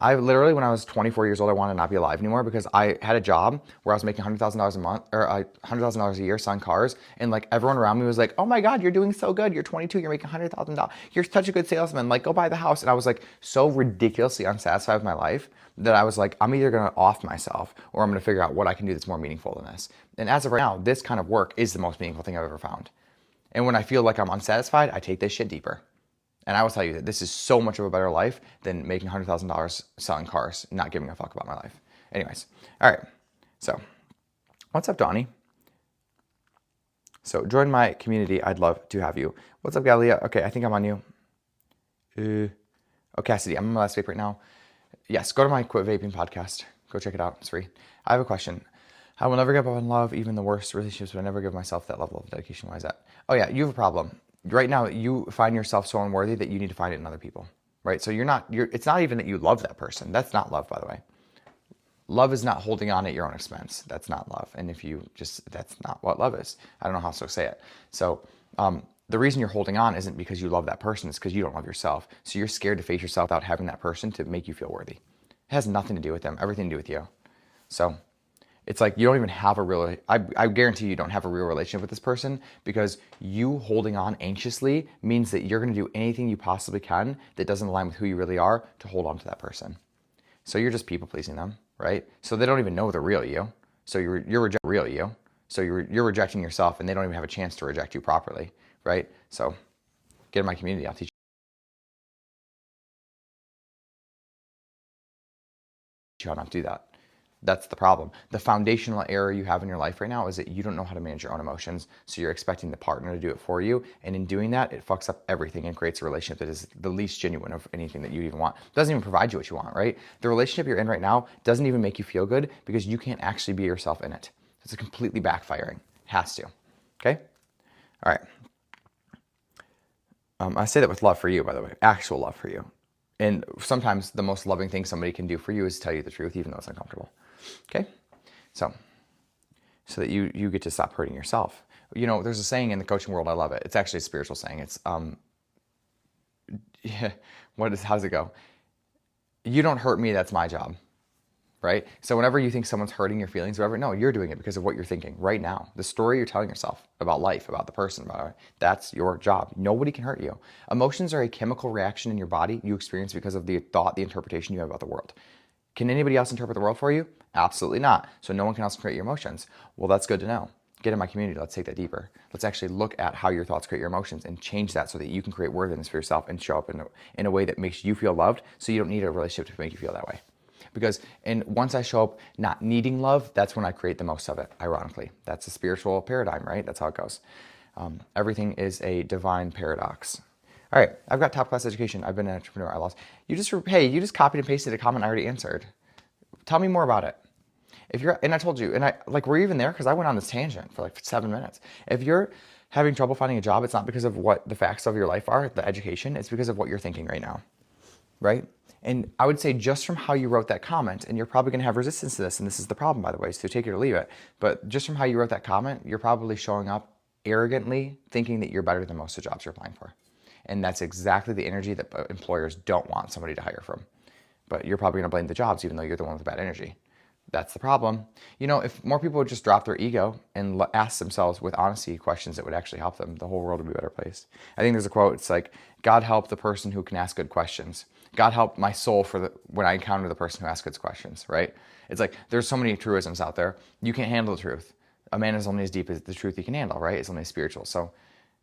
I literally, when I was 24 years old, I wanted to not be alive anymore because I had a job where I was making $100,000 a month or $100,000 a year selling cars. And like everyone around me was like, oh my God, you're doing so good. You're 22, you're making $100,000. You're such a good salesman. Like, go buy the house. And I was like so ridiculously unsatisfied with my life that I was like, I'm either going to off myself or I'm going to figure out what I can do that's more meaningful than this. And as of right now, this kind of work is the most meaningful thing I've ever found. And when I feel like I'm unsatisfied, I take this shit deeper. And I will tell you that this is so much of a better life than making $100,000 selling cars and not giving a fuck about my life. Anyways, all right. So, what's up, Donnie? So, join my community. I'd love to have you. What's up, Galia? Okay, I think I'm on you. Oh, Cassidy, I'm on my last vape right now. Yes, go to my Quit Vaping podcast. Go check it out. It's free. I have a question. I will never give up on love, even the worst relationships, but I never give myself that level of dedication. Why is that? Oh, yeah, you have a problem. Right now, you find yourself so unworthy that you need to find it in other people, right? So it's not even that you love that person. That's not love, by the way. Love is not holding on at your own expense. That's not love. And that's not what love is. I don't know how else to say it. So the reason you're holding on isn't because you love that person. It's because you don't love yourself. So you're scared to face yourself without having that person to make you feel worthy. It has nothing to do with them, everything to do with you. So it's like you don't even have I guarantee you don't have a real relationship with this person because you holding on anxiously means that you're going to do anything you possibly can that doesn't align with who you really are to hold on to that person. So you're just people pleasing them, right? So they don't even know the real you. So you're rejecting real you. So you're rejecting yourself and they don't even have a chance to reject you properly, right? So get in my community. I'll teach you how not to do that. That's the problem. The foundational error you have in your life right now is that you don't know how to manage your own emotions. So you're expecting the partner to do it for you. And in doing that, it fucks up everything and creates a relationship that is the least genuine of anything that you even want. It doesn't even provide you what you want, right? The relationship you're in right now doesn't even make you feel good because you can't actually be yourself in it. It's completely backfiring. It has to. Okay? All right. I say that with love for you, by the way. Actual love for you. And sometimes the most loving thing somebody can do for you is tell you the truth, even though it's uncomfortable. Okay, so that you get to stop hurting yourself. You know, there's a saying in the coaching world, I love it. It's actually a spiritual saying. It's, how does it go? You don't hurt me, that's my job, right? So whenever you think someone's hurting your feelings, whatever, no, you're doing it because of what you're thinking right now. The story you're telling yourself about life, about the person, about it, that's your job. Nobody can hurt you. Emotions are a chemical reaction in your body you experience because of the thought, the interpretation you have about the world. Can anybody else interpret the world for you? Absolutely not. So no one can else create your emotions. Well, that's good to know. Get in my community. Let's take that deeper. Let's actually look at how your thoughts create your emotions and change that so that you can create worthiness for yourself and show up in a way that makes you feel loved so you don't need a relationship to make you feel that way. Because once I show up not needing love, that's when I create the most of it, ironically. That's a spiritual paradigm, right? That's how it goes. Everything is a divine paradox. All right, I've got top class education. I've been an entrepreneur. I lost. You just copied and pasted a comment I already answered. Tell me more about it. And I told you, were you even there? Because I went on this tangent for like 7 minutes. If you're having trouble finding a job, it's not because of what the facts of your life are, the education. It's because of what you're thinking right now, right? And I would say just from how you wrote that comment, and you're probably going to have resistance to this, and this is the problem, by the way, so take it or leave it. But just from how you wrote that comment, you're probably showing up arrogantly, thinking that you're better than most of the jobs you're applying for. And that's exactly the energy that employers don't want somebody to hire from. But you're probably going to blame the jobs even though you're the one with the bad energy. That's the problem. You know, if more people would just drop their ego and ask themselves with honesty questions that would actually help them, the whole world would be a better place. I think there's a quote, it's like, God help the person who can ask good questions. God help my soul when I encounter the person who asks good questions, right? It's like, there's so many truisms out there. You can't handle the truth. A man is only as deep as the truth he can handle, right? It's only spiritual. So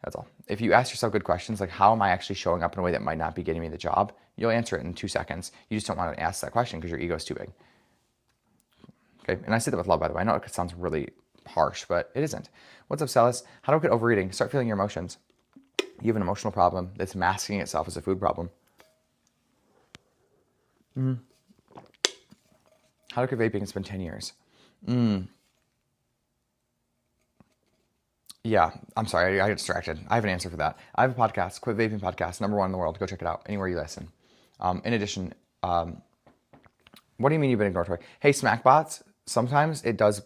that's all. If you ask yourself good questions, like how am I actually showing up in a way that might not be getting me the job, you'll answer it in 2 seconds. You just don't want to ask that question because your ego is too big. Okay, and I say that with love, by the way. I know it sounds really harsh, but it isn't. What's up, Celis? How do I quit overeating? Start feeling your emotions. You have an emotional problem that's masking itself as a food problem. How to quit vaping? It's been 10 years. Yeah, I'm sorry, I got distracted. I have an answer for that. I have a podcast, Quit Vaping Podcast, #1 in the world. Go check it out anywhere you listen. In addition, what do you mean you've been ignored, Troy? Hey, Smackbots, sometimes it does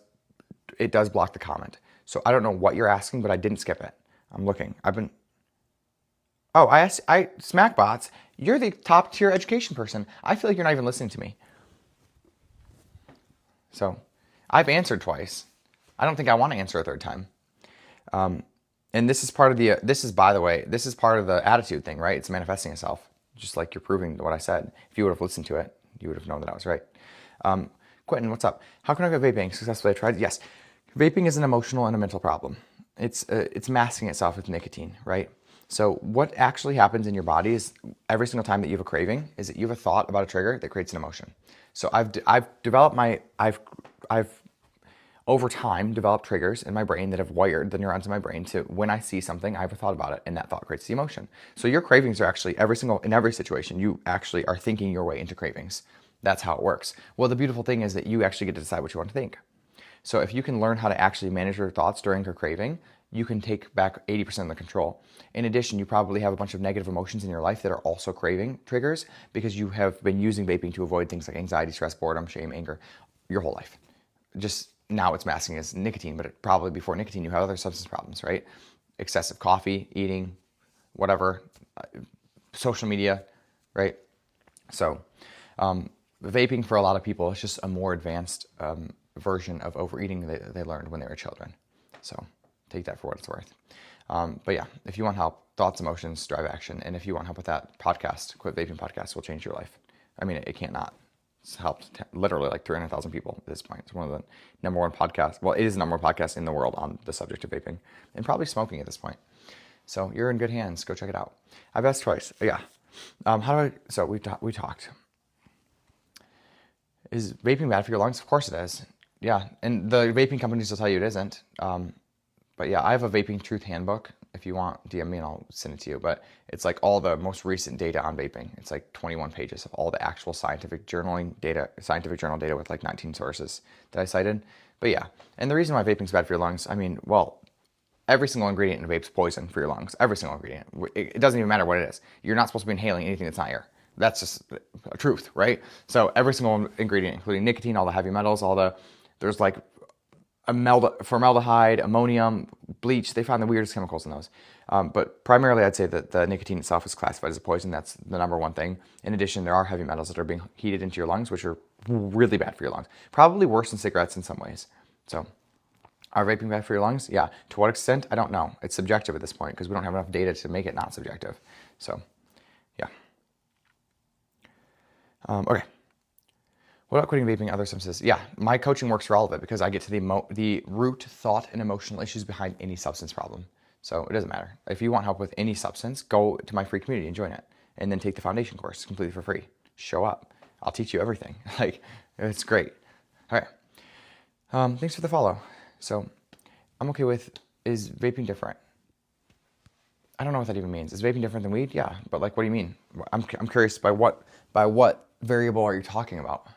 block the comment. So I don't know what you're asking, but I didn't skip it. I'm looking. Oh, Smackbots, you're the top tier education person. I feel like you're not even listening to me. So I've answered twice. I don't think I want to answer a third time. And this is part of by the way, this is part of the attitude thing, right? It's manifesting itself. Just like you're proving what I said. If you would have listened to it, you would have known that I was right. Quentin, what's up? How can I quit vaping successfully? I tried. Yes. Vaping is an emotional and a mental problem. It's masking itself with nicotine, right? So what actually happens in your body is every single time that you have a craving is that you have a thought about a trigger that creates an emotion. So I've over time developed triggers in my brain that have wired the neurons in my brain to when I see something, I have a thought about it, and that thought creates the emotion. So your cravings are actually in every situation, you actually are thinking your way into cravings. That's how it works. Well, the beautiful thing is that you actually get to decide what you want to think. So if you can learn how to actually manage your thoughts during your craving, you can take back 80% of the control. In addition, you probably have a bunch of negative emotions in your life that are also craving triggers because you have been using vaping to avoid things like anxiety, stress, boredom, shame, anger, your whole life. Just now it's masking as nicotine, but probably before nicotine, you have other substance problems, right? Excessive coffee, eating, whatever, social media, right? So vaping for a lot of people is just a more advanced version of overeating they learned when they were children. So take that for what it's worth. But yeah, if you want help, thoughts, emotions, drive action. And if you want help with that podcast, Quit Vaping Podcast will change your life. I mean, it can't not. It's helped literally like 300,000 people at this point. It's one of the #1 podcasts. Well, it is the #1 podcast in the world on the subject of vaping and probably smoking at this point. So you're in good hands. Go check it out. I've asked twice. Yeah. So we talked. Is vaping bad for your lungs? Of course it is. Yeah. And the vaping companies will tell you it isn't. But yeah, I have a vaping truth handbook. If you want, DM me and I'll send it to you. But it's like all the most recent data on vaping. It's like 21 pages of all the actual scientific journal data with like 19 sources that I cited. But yeah, and the reason why vaping is bad for your lungs, I mean, well, every single ingredient in a vape is poison for your lungs. Every single ingredient. It doesn't even matter what it is. You're not supposed to be inhaling anything that's not air. That's just a truth, right? So every single ingredient, including nicotine, all the heavy metals, there's like formaldehyde, ammonium, bleach. They found the weirdest chemicals in those. But primarily, I'd say that the nicotine itself is classified as a poison. That's the #1 thing. In addition, there are heavy metals that are being heated into your lungs, which are really bad for your lungs. Probably worse than cigarettes in some ways. So, are vaping bad for your lungs? Yeah. To what extent? I don't know. It's subjective at this point because we don't have enough data to make it not subjective. So, yeah. Okay. What about quitting vaping other substances? Yeah, my coaching works for all of it because I get to the root thought and emotional issues behind any substance problem. So it doesn't matter. If you want help with any substance, go to my free community and join it. And then take the foundation course completely for free. Show up. I'll teach you everything. Like, it's great. All right. Thanks for the follow. So I'm okay with, is vaping different? I don't know what that even means. Is vaping different than weed? Yeah, but like, what do you mean? I'm curious, by what variable are you talking about?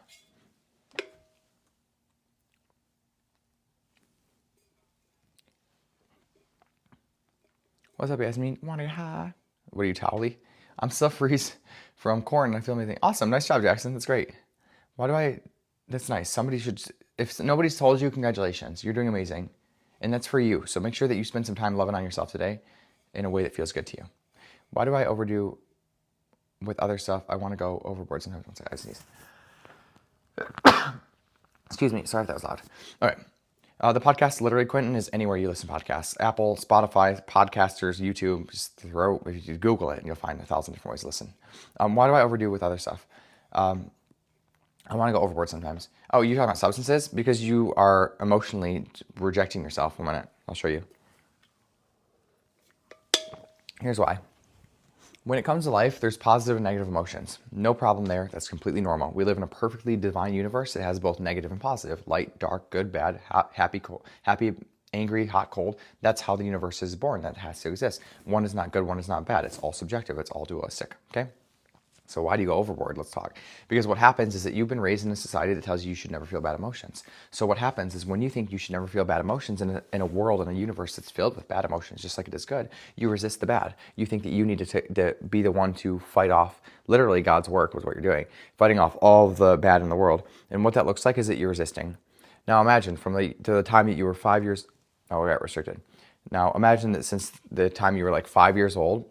What's up, Yasmin? Wanna get high? What are you, Towley? I'm still freeze from corn and I feel amazing. Awesome. Nice job, Jackson. That's great. That's nice. If nobody's told you, congratulations. You're doing amazing. And that's for you. So make sure that you spend some time loving on yourself today in a way that feels good to you. Why do I overdo with other stuff? I want to go overboard sometimes. One second, I sneeze. Excuse me. Sorry if that was loud. All right. The podcast, literally, Quentin, is anywhere you listen to podcasts. Apple, Spotify, Podcasters, YouTube. Just if you Google it, and you'll find 1,000 different ways to listen. Why do I overdo with other stuff? I want to go overboard sometimes. Oh, you're talking about substances? Because you are emotionally rejecting yourself. 1 minute. I'll show you. Here's why. When it comes to life, there's positive and negative emotions. No problem there. That's completely normal. We live in a perfectly divine universe that has both negative and positive. Light, dark, good, bad, happy, cold, happy, angry, hot, cold. That's how the universe is born. That has to exist. One is not good, one is not bad. It's all subjective. It's all dualistic. Okay? So why do you go overboard? Let's talk. Because what happens is that you've been raised in a society that tells you should never feel bad emotions. So what happens is when you think you should never feel bad emotions in a world, in a universe that's filled with bad emotions, just like it is good, you resist the bad. You think that you need to be the one to fight off literally God's work was what you're doing, fighting off all the bad in the world. And what that looks like is that you're resisting. Now imagine from the time that you were 5 years, oh, we got restricted. Now imagine that since the time you were like 5 years old,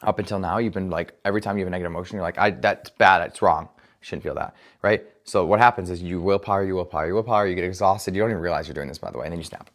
up until now, you've been like, every time you have a negative emotion, you're like, that's bad, it's wrong. I shouldn't feel that, right? So what happens is you willpower, you get exhausted. You don't even realize you're doing this, by the way, and then you snap.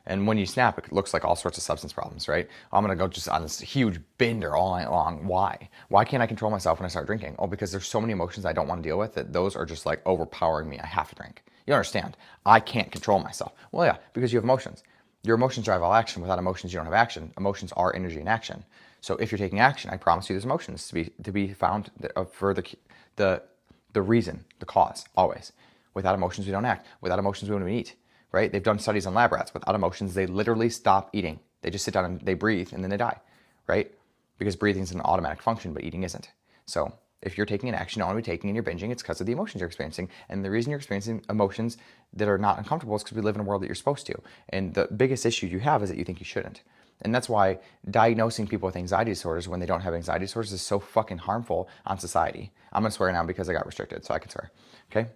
And when you snap, it looks like all sorts of substance problems, right? I'm gonna go just on this huge bender all night long. Why? Why can't I control myself when I start drinking? Oh, because there's so many emotions I don't want to deal with that those are just like overpowering me. I have to drink. You understand? I can't control myself. Well, yeah, because you have emotions. Your emotions drive all action. Without emotions, you don't have action. Emotions are energy in action. So if you're taking action, I promise you there's emotions to be found for the reason, the cause, always. Without emotions, we don't act. Without emotions, we don't even eat, right? They've done studies on lab rats. Without emotions, they literally stop eating. They just sit down and they breathe and then they die, right? Because breathing is an automatic function, but eating isn't. So if you're taking an action, not only taking and you're binging, it's because of the emotions you're experiencing. And the reason you're experiencing emotions that are not uncomfortable is because we live in a world that you're supposed to. And the biggest issue you have is that you think you shouldn't. And that's why diagnosing people with anxiety disorders when they don't have anxiety disorders is so fucking harmful on society. I'm gonna swear now because I got restricted, so I can swear, okay?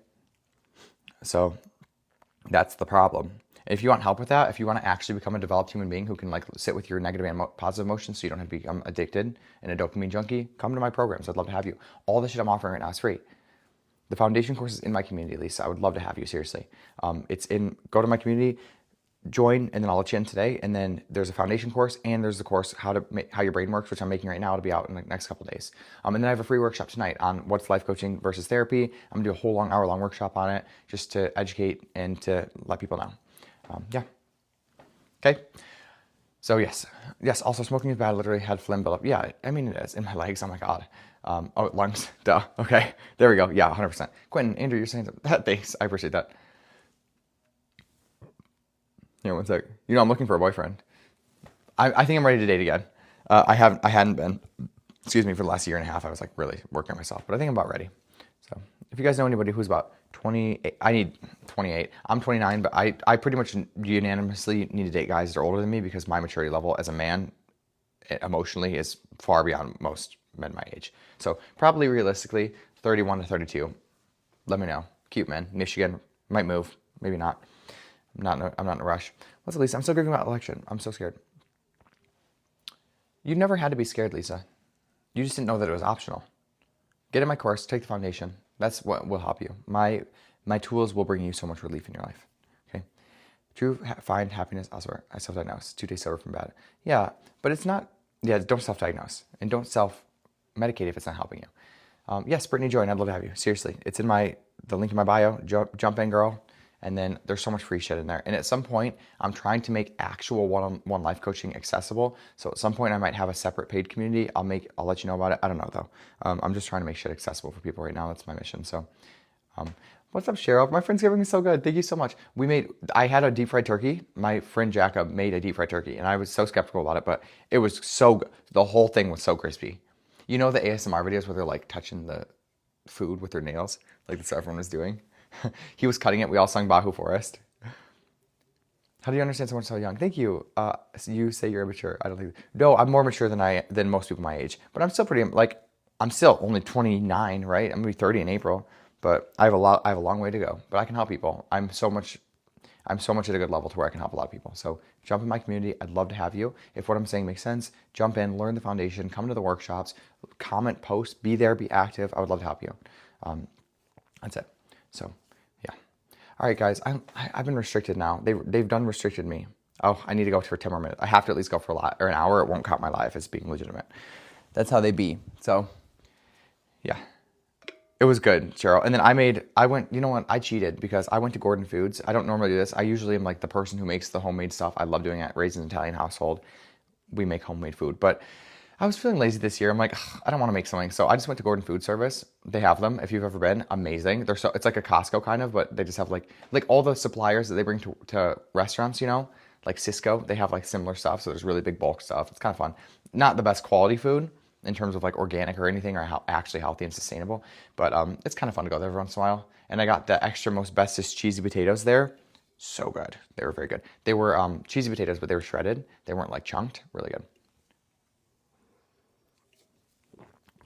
So that's the problem. If you want help with that, if you want to actually become a developed human being who can like sit with your negative and positive emotions so you don't have to become addicted and a dopamine junkie, come to my programs. I'd love to have you. All the shit I'm offering right now is free. The foundation course is in my community, Lisa. I would love to have you, seriously. Go to my community, join, and then I'll let you in today. And then there's a foundation course and there's the course how your brain works, which I'm making right now. It'll be out in the next couple of days. And then I have a free workshop tonight on what's life coaching versus therapy. I'm gonna do a whole hour-long workshop on it just to educate and to let people know. Yeah. Okay. So yes. Also, smoking is bad. I literally had phlegm build up. Yeah, I mean it is in my legs. Oh my god. Lungs. Duh. Okay. There we go. Yeah, 100%. Quentin, Andrew, you're saying that. Thanks. I appreciate that. Here, one sec. You know, I'm looking for a boyfriend. I think I'm ready to date again. I hadn't been. Excuse me, for the last year and a half. I was like really working on myself, but I think I'm about ready. So if you guys know anybody who's about 28, I need 28. I'm 29, but I pretty much unanimously need to date guys that are older than me because my maturity level as a man emotionally is far beyond most men my age. So probably realistically 31 to 32. Let me know. Cute men. Michigan. Might move. Maybe not. I'm not in a rush. What's up, Lisa? I'm still grieving about election. I'm so scared. You never had to be scared, Lisa. You just didn't know that it was optional. Get in my course, take the foundation. That's what will help you. My tools will bring you so much relief in your life. Okay? Find happiness elsewhere. I self-diagnose. 2 days sober from bad. Yeah, but it's not. Yeah, don't self-diagnose and don't self-medicate if it's not helping you. Yes, Brittany Joy, and I'd love to have you. Seriously, it's in the link in my bio. Jump in, girl. And then there's so much free shit in there. And at some point, I'm trying to make actual one-on-one life coaching accessible. So at some point, I might have a separate paid community. I'll let you know about it. I don't know though. I'm just trying to make shit accessible for people right now. That's my mission. So, what's up, Cheryl? My friend's giving me so good. Thank you so much. I had a deep fried turkey. My friend Jacob made a deep fried turkey, and I was so skeptical about it, but it was so good. The whole thing was so crispy. You know the ASMR videos where they're like touching the food with their nails, like that's what everyone was doing. He was cutting it. We all sung Bahu Forest. How do you understand someone so young? Thank you. You say you're immature. I don't think. No, I'm more mature than most people my age. But I'm still I'm still only 29, right? I'm gonna be 30 in April. But I have a long way to go. But I can help people. I'm so much at a good level to where I can help a lot of people. So jump in my community. I'd love to have you. If what I'm saying makes sense, jump in, learn the foundation, come to the workshops, comment, post, be there, be active. I would love to help you. That's it. So, yeah. All right, guys. I've been restricted now. They've done restricted me. Oh, I need to go for 10 more minutes. I have to at least go for an hour. It won't count my life as being legitimate. That's how they be. So, yeah. It was good, Cheryl. And then you know what? I cheated because I went to Gordon Foods. I don't normally do this. I usually am like the person who makes the homemade stuff. I love doing it. Raised in an Italian household. We make homemade food. But I was feeling lazy this year. I'm like, I don't want to make something. So I just went to Gordon Food Service. They have them. If you've ever been, amazing. It's like a Costco kind of, but they just have like all the suppliers that they bring to restaurants, you know, like Cisco, they have like similar stuff. So there's really big bulk stuff. It's kind of fun. Not the best quality food, in terms of like organic or anything or how actually healthy and sustainable. But it's kind of fun to go there every once in a while. And I got the extra most bestest cheesy potatoes there. So good. They were very good. They were cheesy potatoes, but they were shredded. They weren't like chunked. Really good.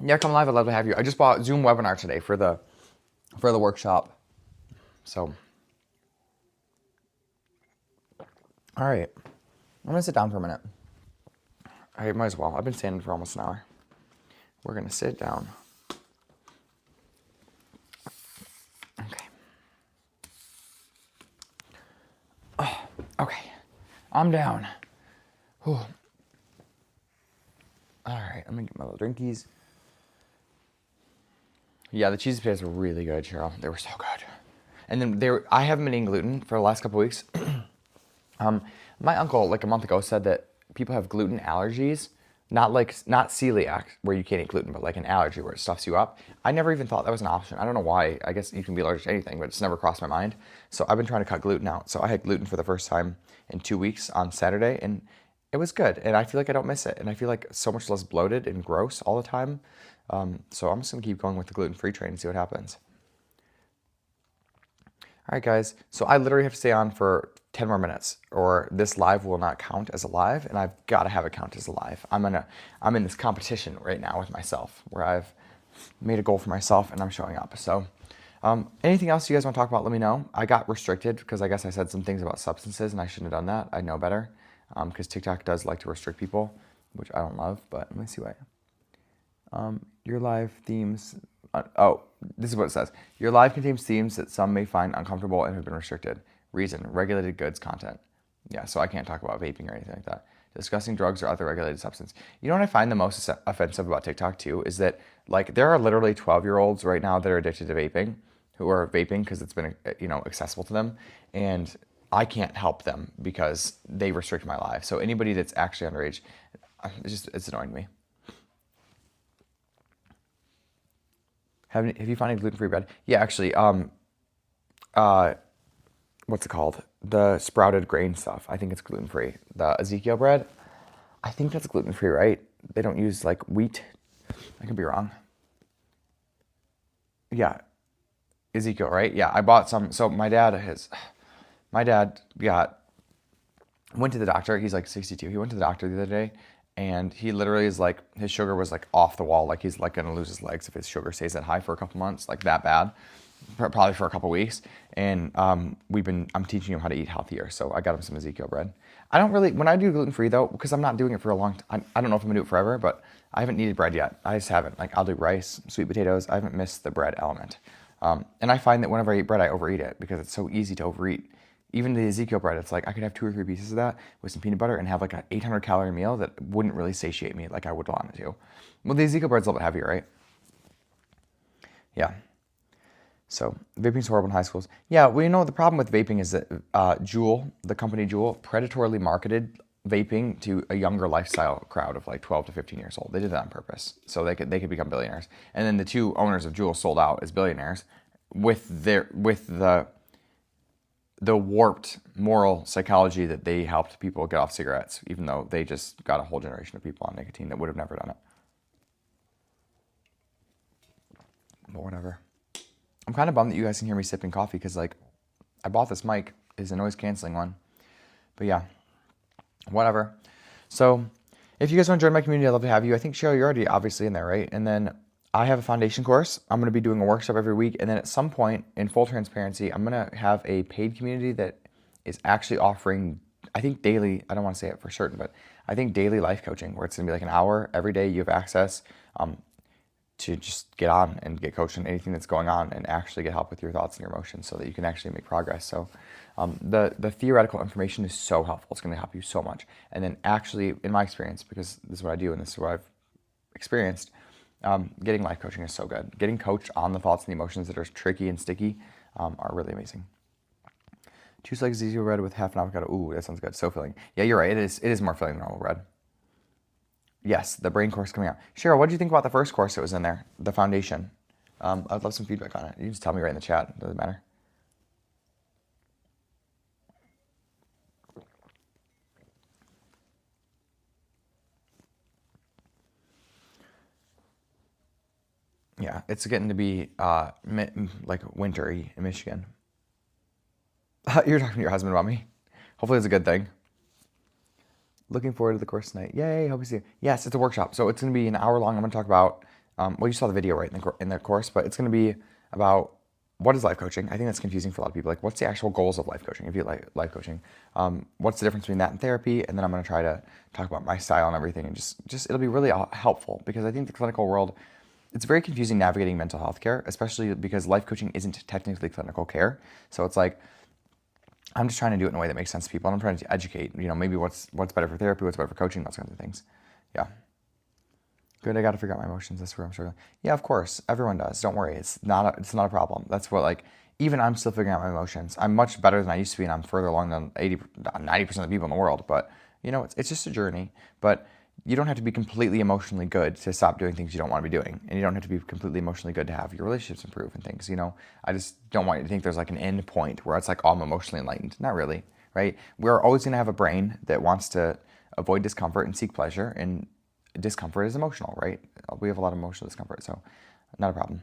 Yeah, come live. I'd love to have you. I just bought Zoom webinar today for the workshop. So, all right. I'm gonna sit down for a minute. I might as well. I've been standing for almost an hour. We're gonna sit down. Okay. Oh, okay. I'm down. Whew. All right. I'm gonna get my little drinkies. Yeah, the cheesy potatoes were really good, Cheryl. They were so good. And then I haven't been eating gluten for the last couple weeks. My uncle, like a month ago, said that people have gluten allergies, not celiac, where you can't eat gluten, but like an allergy where it stuffs you up. I never even thought that was an option. I don't know why. I guess you can be allergic to anything, but it's never crossed my mind. So I've been trying to cut gluten out. So I had gluten for the first time in 2 weeks on Saturday, and it was good. And I feel like I don't miss it. And I feel like so much less bloated and gross all the time. So I'm just going to keep going with the gluten-free train and see what happens. All right, guys. So I literally have to stay on for 10 more minutes or this live will not count as a live, and I've got to have it count as a live. I'm in this competition right now with myself where I've made a goal for myself and I'm showing up. So anything else you guys want to talk about, let me know. I got restricted because I guess I said some things about substances and I shouldn't have done that. I know better because TikTok does like to restrict people, which I don't love, but let me see what your live themes. This is what it says. Your live contains themes that some may find uncomfortable and have been restricted. Reason, regulated goods content. Yeah, so I can't talk about vaping or anything like that. Discussing drugs or other regulated substance. You know what I find the most offensive about TikTok too is that like there are literally 12-year-olds right now that are addicted to vaping, who are vaping because it's been accessible to them, and I can't help them because they restrict my life. So anybody that's actually underage, it's annoying to me. Have you found any gluten-free bread? Yeah, actually, what's it called? The sprouted grain stuff. I think it's gluten-free. The Ezekiel bread, I think that's gluten-free, right? They don't use like wheat. I could be wrong. Yeah, Ezekiel, right? Yeah, I bought some. So my dad went to the doctor. He's like 62. He went to the doctor the other day, and he literally is like, his sugar was like off the wall. Like he's like gonna lose his legs if his sugar stays that high for a couple months, like that bad, probably for a couple weeks. And I'm teaching him how to eat healthier. So I got him some Ezekiel bread. I don't really, when I do gluten free though, because I'm not doing it for a long time. I don't know if I'm gonna do it forever, but I haven't needed bread yet. I just haven't. Like I'll do rice, sweet potatoes. I haven't missed the bread element. And I find that whenever I eat bread, I overeat it because it's so easy to overeat. Even the Ezekiel bread, it's like I could have 2 or 3 pieces of that with some peanut butter and have like an 800 calorie meal that wouldn't really satiate me like I would want it to. Well, the Ezekiel bread's a little bit heavier, right? Yeah. So vaping's horrible in high schools. Yeah, well, the problem with vaping is that Juul, the company Juul, predatorily marketed vaping to a younger lifestyle crowd of like 12 to 15 years old. They did that on purpose so they could become billionaires. And then the 2 owners of Juul sold out as billionaires with the warped moral psychology that they helped people get off cigarettes, even though they just got a whole generation of people on nicotine that would have never done it. But whatever. I'm kind of bummed that you guys can hear me sipping coffee because, like, I bought this mic. It's a noise-canceling one. But yeah, whatever. So if you guys want to join my community, I'd love to have you. I think, Cheryl, you're already obviously in there, right? And then I have a foundation course. I'm going to be doing a workshop every week. And then at some point, in full transparency, I'm going to have a paid community that is actually offering, I think daily, I don't want to say it for certain, but I think daily life coaching, where it's going to be like an hour every day. You have access to just get on and get coached on anything that's going on and actually get help with your thoughts and your emotions so that you can actually make progress. So the theoretical information is so helpful. It's going to help you so much. And then actually, in my experience, because this is what I do and this is what I've experienced, getting life coaching is so good. Getting coached on the thoughts and the emotions that are tricky and sticky are really amazing. 2 slices of Ezekiel bread with half an avocado. Ooh, that sounds good. So filling. Yeah, you're right. It is more filling than normal bread. Yes, the brain course coming out. Cheryl, what did you think about the first course that was in there, the foundation? I'd love some feedback on it. You can just tell me right in the chat. It doesn't matter. Yeah, it's getting to be like wintry in Michigan. You're talking to your husband about me. Hopefully it's a good thing. Looking forward to the course tonight. Yay, hope you see you. Yes, it's a workshop. So it's going to be an hour long. I'm going to talk about, well, you saw the video, right, in the course, but it's going to be about what is life coaching. I think that's confusing for a lot of people. Like, what's the actual goals of life coaching? If you like life coaching, what's the difference between that and therapy? And then I'm going to try to talk about my style and everything. And just it'll be really helpful because I think the clinical world, it's very confusing navigating mental health care, especially because life coaching isn't technically clinical care. So it's like, I'm just trying to do it in a way that makes sense to people. And I'm trying to educate, maybe what's better for therapy, what's better for coaching, those kinds of things. Yeah. Good, I got to figure out my emotions. That's where I'm struggling. Yeah, of course. Everyone does. Don't worry. It's not a problem. That's what, even I'm still figuring out my emotions. I'm much better than I used to be, and I'm further along than 90% of the people in the world. But, it's just a journey. But you don't have to be completely emotionally good to stop doing things you don't want to be doing. And you don't have to be completely emotionally good to have your relationships improve and things, I just don't want you to think there's like an end point where it's like, oh, I'm emotionally enlightened. Not really, right? We're always going to have a brain that wants to avoid discomfort and seek pleasure, and discomfort is emotional, right? We have a lot of emotional discomfort, so not a problem.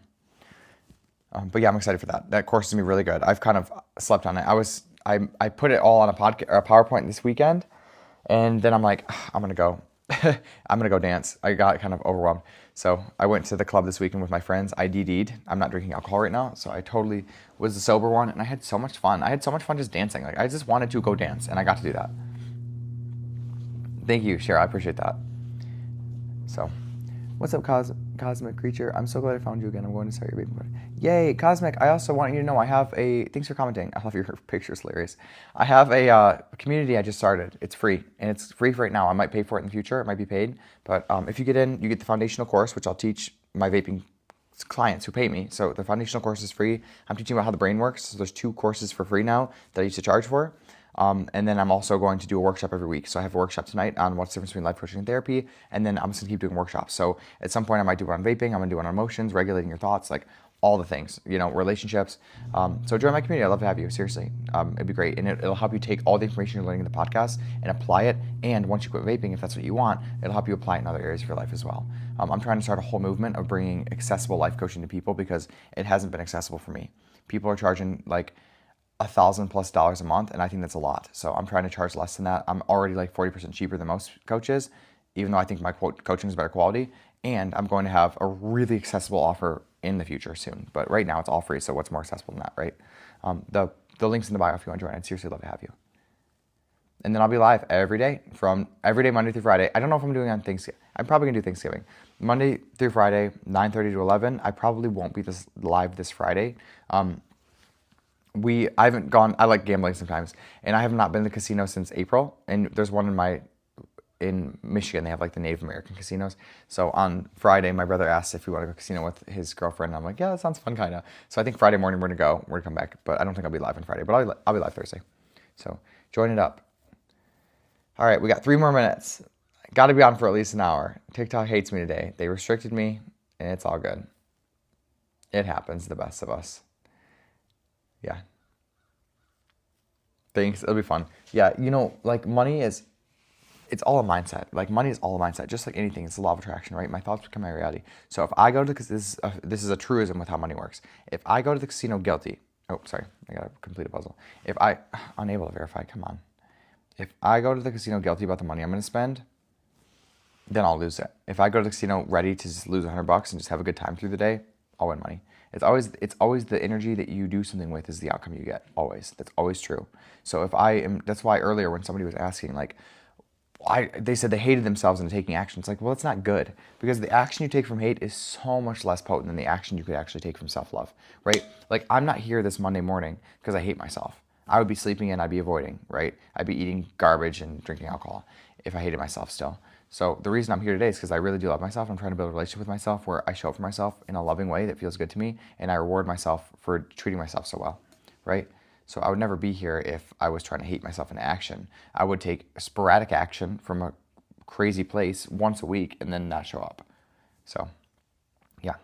But yeah, I'm excited for that. That course is going to be really good. I've kind of slept on it. I put it all on a PowerPoint this weekend, and then I'm like, I'm going to go. I'm going to go dance. I got kind of overwhelmed. So I went to the club this weekend with my friends. I DD'd. I'm not drinking alcohol right now, so I totally was the sober one, and I had so much fun. I had so much fun just dancing. Like, I just wanted to go dance, and I got to do that. Thank you, Cher. I appreciate that. So, what's up, Cosmic Creature? I'm so glad I found you again. I'm going to start your baby party. Yay, Cosmic. I also want you to know I have thanks for commenting. I love your pictures, hilarious. I have a community I just started. It's free, and it's free for right now. I might pay for it in the future. It might be paid. But if you get in, you get the foundational course, which I'll teach my vaping clients who pay me. So the foundational course is free. I'm teaching about how the brain works. So there's 2 courses for free now that I used to charge for. And then I'm also going to do a workshop every week. So I have a workshop tonight on what's the difference between life coaching and therapy. And then I'm just gonna keep doing workshops. So at some point I might do one on vaping. I'm gonna do one on emotions, regulating your thoughts, like all the things, relationships. So join my community. I'd love to have you. Seriously, it'd be great. And it'll help you take all the information you're learning in the podcast and apply it. And once you quit vaping, if that's what you want, it'll help you apply it in other areas of your life as well. I'm trying to start a whole movement of bringing accessible life coaching to people because it hasn't been accessible for me. People are charging like $1,000+ a month, and I think that's a lot. So I'm trying to charge less than that. I'm already like 40% cheaper than most coaches, even though I think my coaching is better quality. And I'm going to have a really accessible offer in the future soon. But right now it's all free, so what's more accessible than that, right? The link's in the bio if you want to join. I'd seriously love to have you. And then I'll be live every day, Monday through Friday. I don't know if I'm doing on Thanksgiving. I'm probably going to do Thanksgiving. Monday through Friday, 9:30 to 11. I probably won't be live this Friday. I haven't gone, I like gambling sometimes, and I have not been to the casino since April, and there's one in Michigan. They have like the Native American casinos. So on Friday, my brother asked if we want to go casino with his girlfriend, and I'm like, yeah, that sounds fun, kind of. So I think Friday morning we're going to come back, but I don't think I'll be live on Friday, but I'll be live Thursday. So join it up. All right, we got 3 more minutes. Got to be on for at least an hour. TikTok hates me today. They restricted me, and it's all good. It happens to the best of us. Yeah. Thanks. It'll be fun. Yeah, money it's all a mindset. Like, money is all a mindset. Just like anything, it's the law of attraction, right? My thoughts become my reality. So if I go to this is a truism with how money works. If I go to the casino guilty, oh, sorry, I got to complete a puzzle. If I, unable to verify, come on. If I go to the casino guilty about the money I'm going to spend, then I'll lose it. If I go to the casino ready to just lose $100 and just have a good time through the day, I'll win money. It's always the energy that you do something with is the outcome you get. Always. That's always true. So that's why earlier when somebody was asking, like, they said they hated themselves into taking action. It's like, well, it's not good, because the action you take from hate is so much less potent than the action you could actually take from self-love, right? Like, I'm not here this Monday morning because I hate myself. I would be sleeping in, I'd be avoiding, right? I'd be eating garbage and drinking alcohol if I hated myself still. So the reason I'm here today is because I really do love myself. I'm trying to build a relationship with myself where I show up for myself in a loving way that feels good to me, and I reward myself for treating myself so well, right? So I would never be here if I was trying to hate myself into action. I would take sporadic action from a crazy place once a week and then not show up. So, yeah.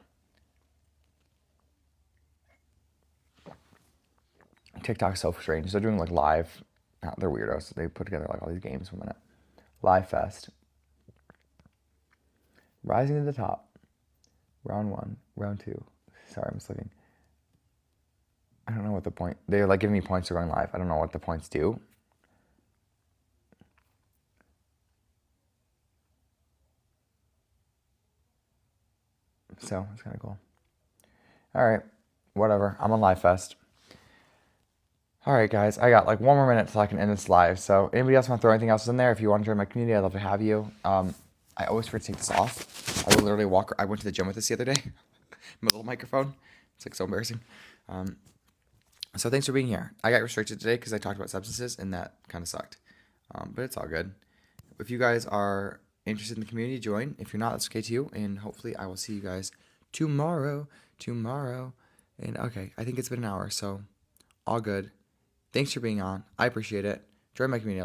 TikTok's so strange. They're doing like live, they're weirdos. They put together like all these games for a minute. Live Fest. Rising to the top. Round 1, round 2. Sorry, I'm just looking. I don't know what the point. They're like giving me points for going live. I don't know what the points do. So it's kind of cool. All right, whatever. I'm on Live Fest. All right, guys. I got like 1 more minute till I can end this live. So anybody else want to throw anything else in there? If you want to join my community, I'd love to have you. I always forget to take this off. I will literally walk. I went to the gym with this the other day. My little microphone. It's like so embarrassing. So thanks for being here. I got restricted today because I talked about substances, and that kind of sucked. But it's all good. If you guys are interested in the community, join. If you're not, that's okay too. And hopefully I will see you guys tomorrow. And okay, I think it's been an hour, so all good. Thanks for being on. I appreciate it. Join my community.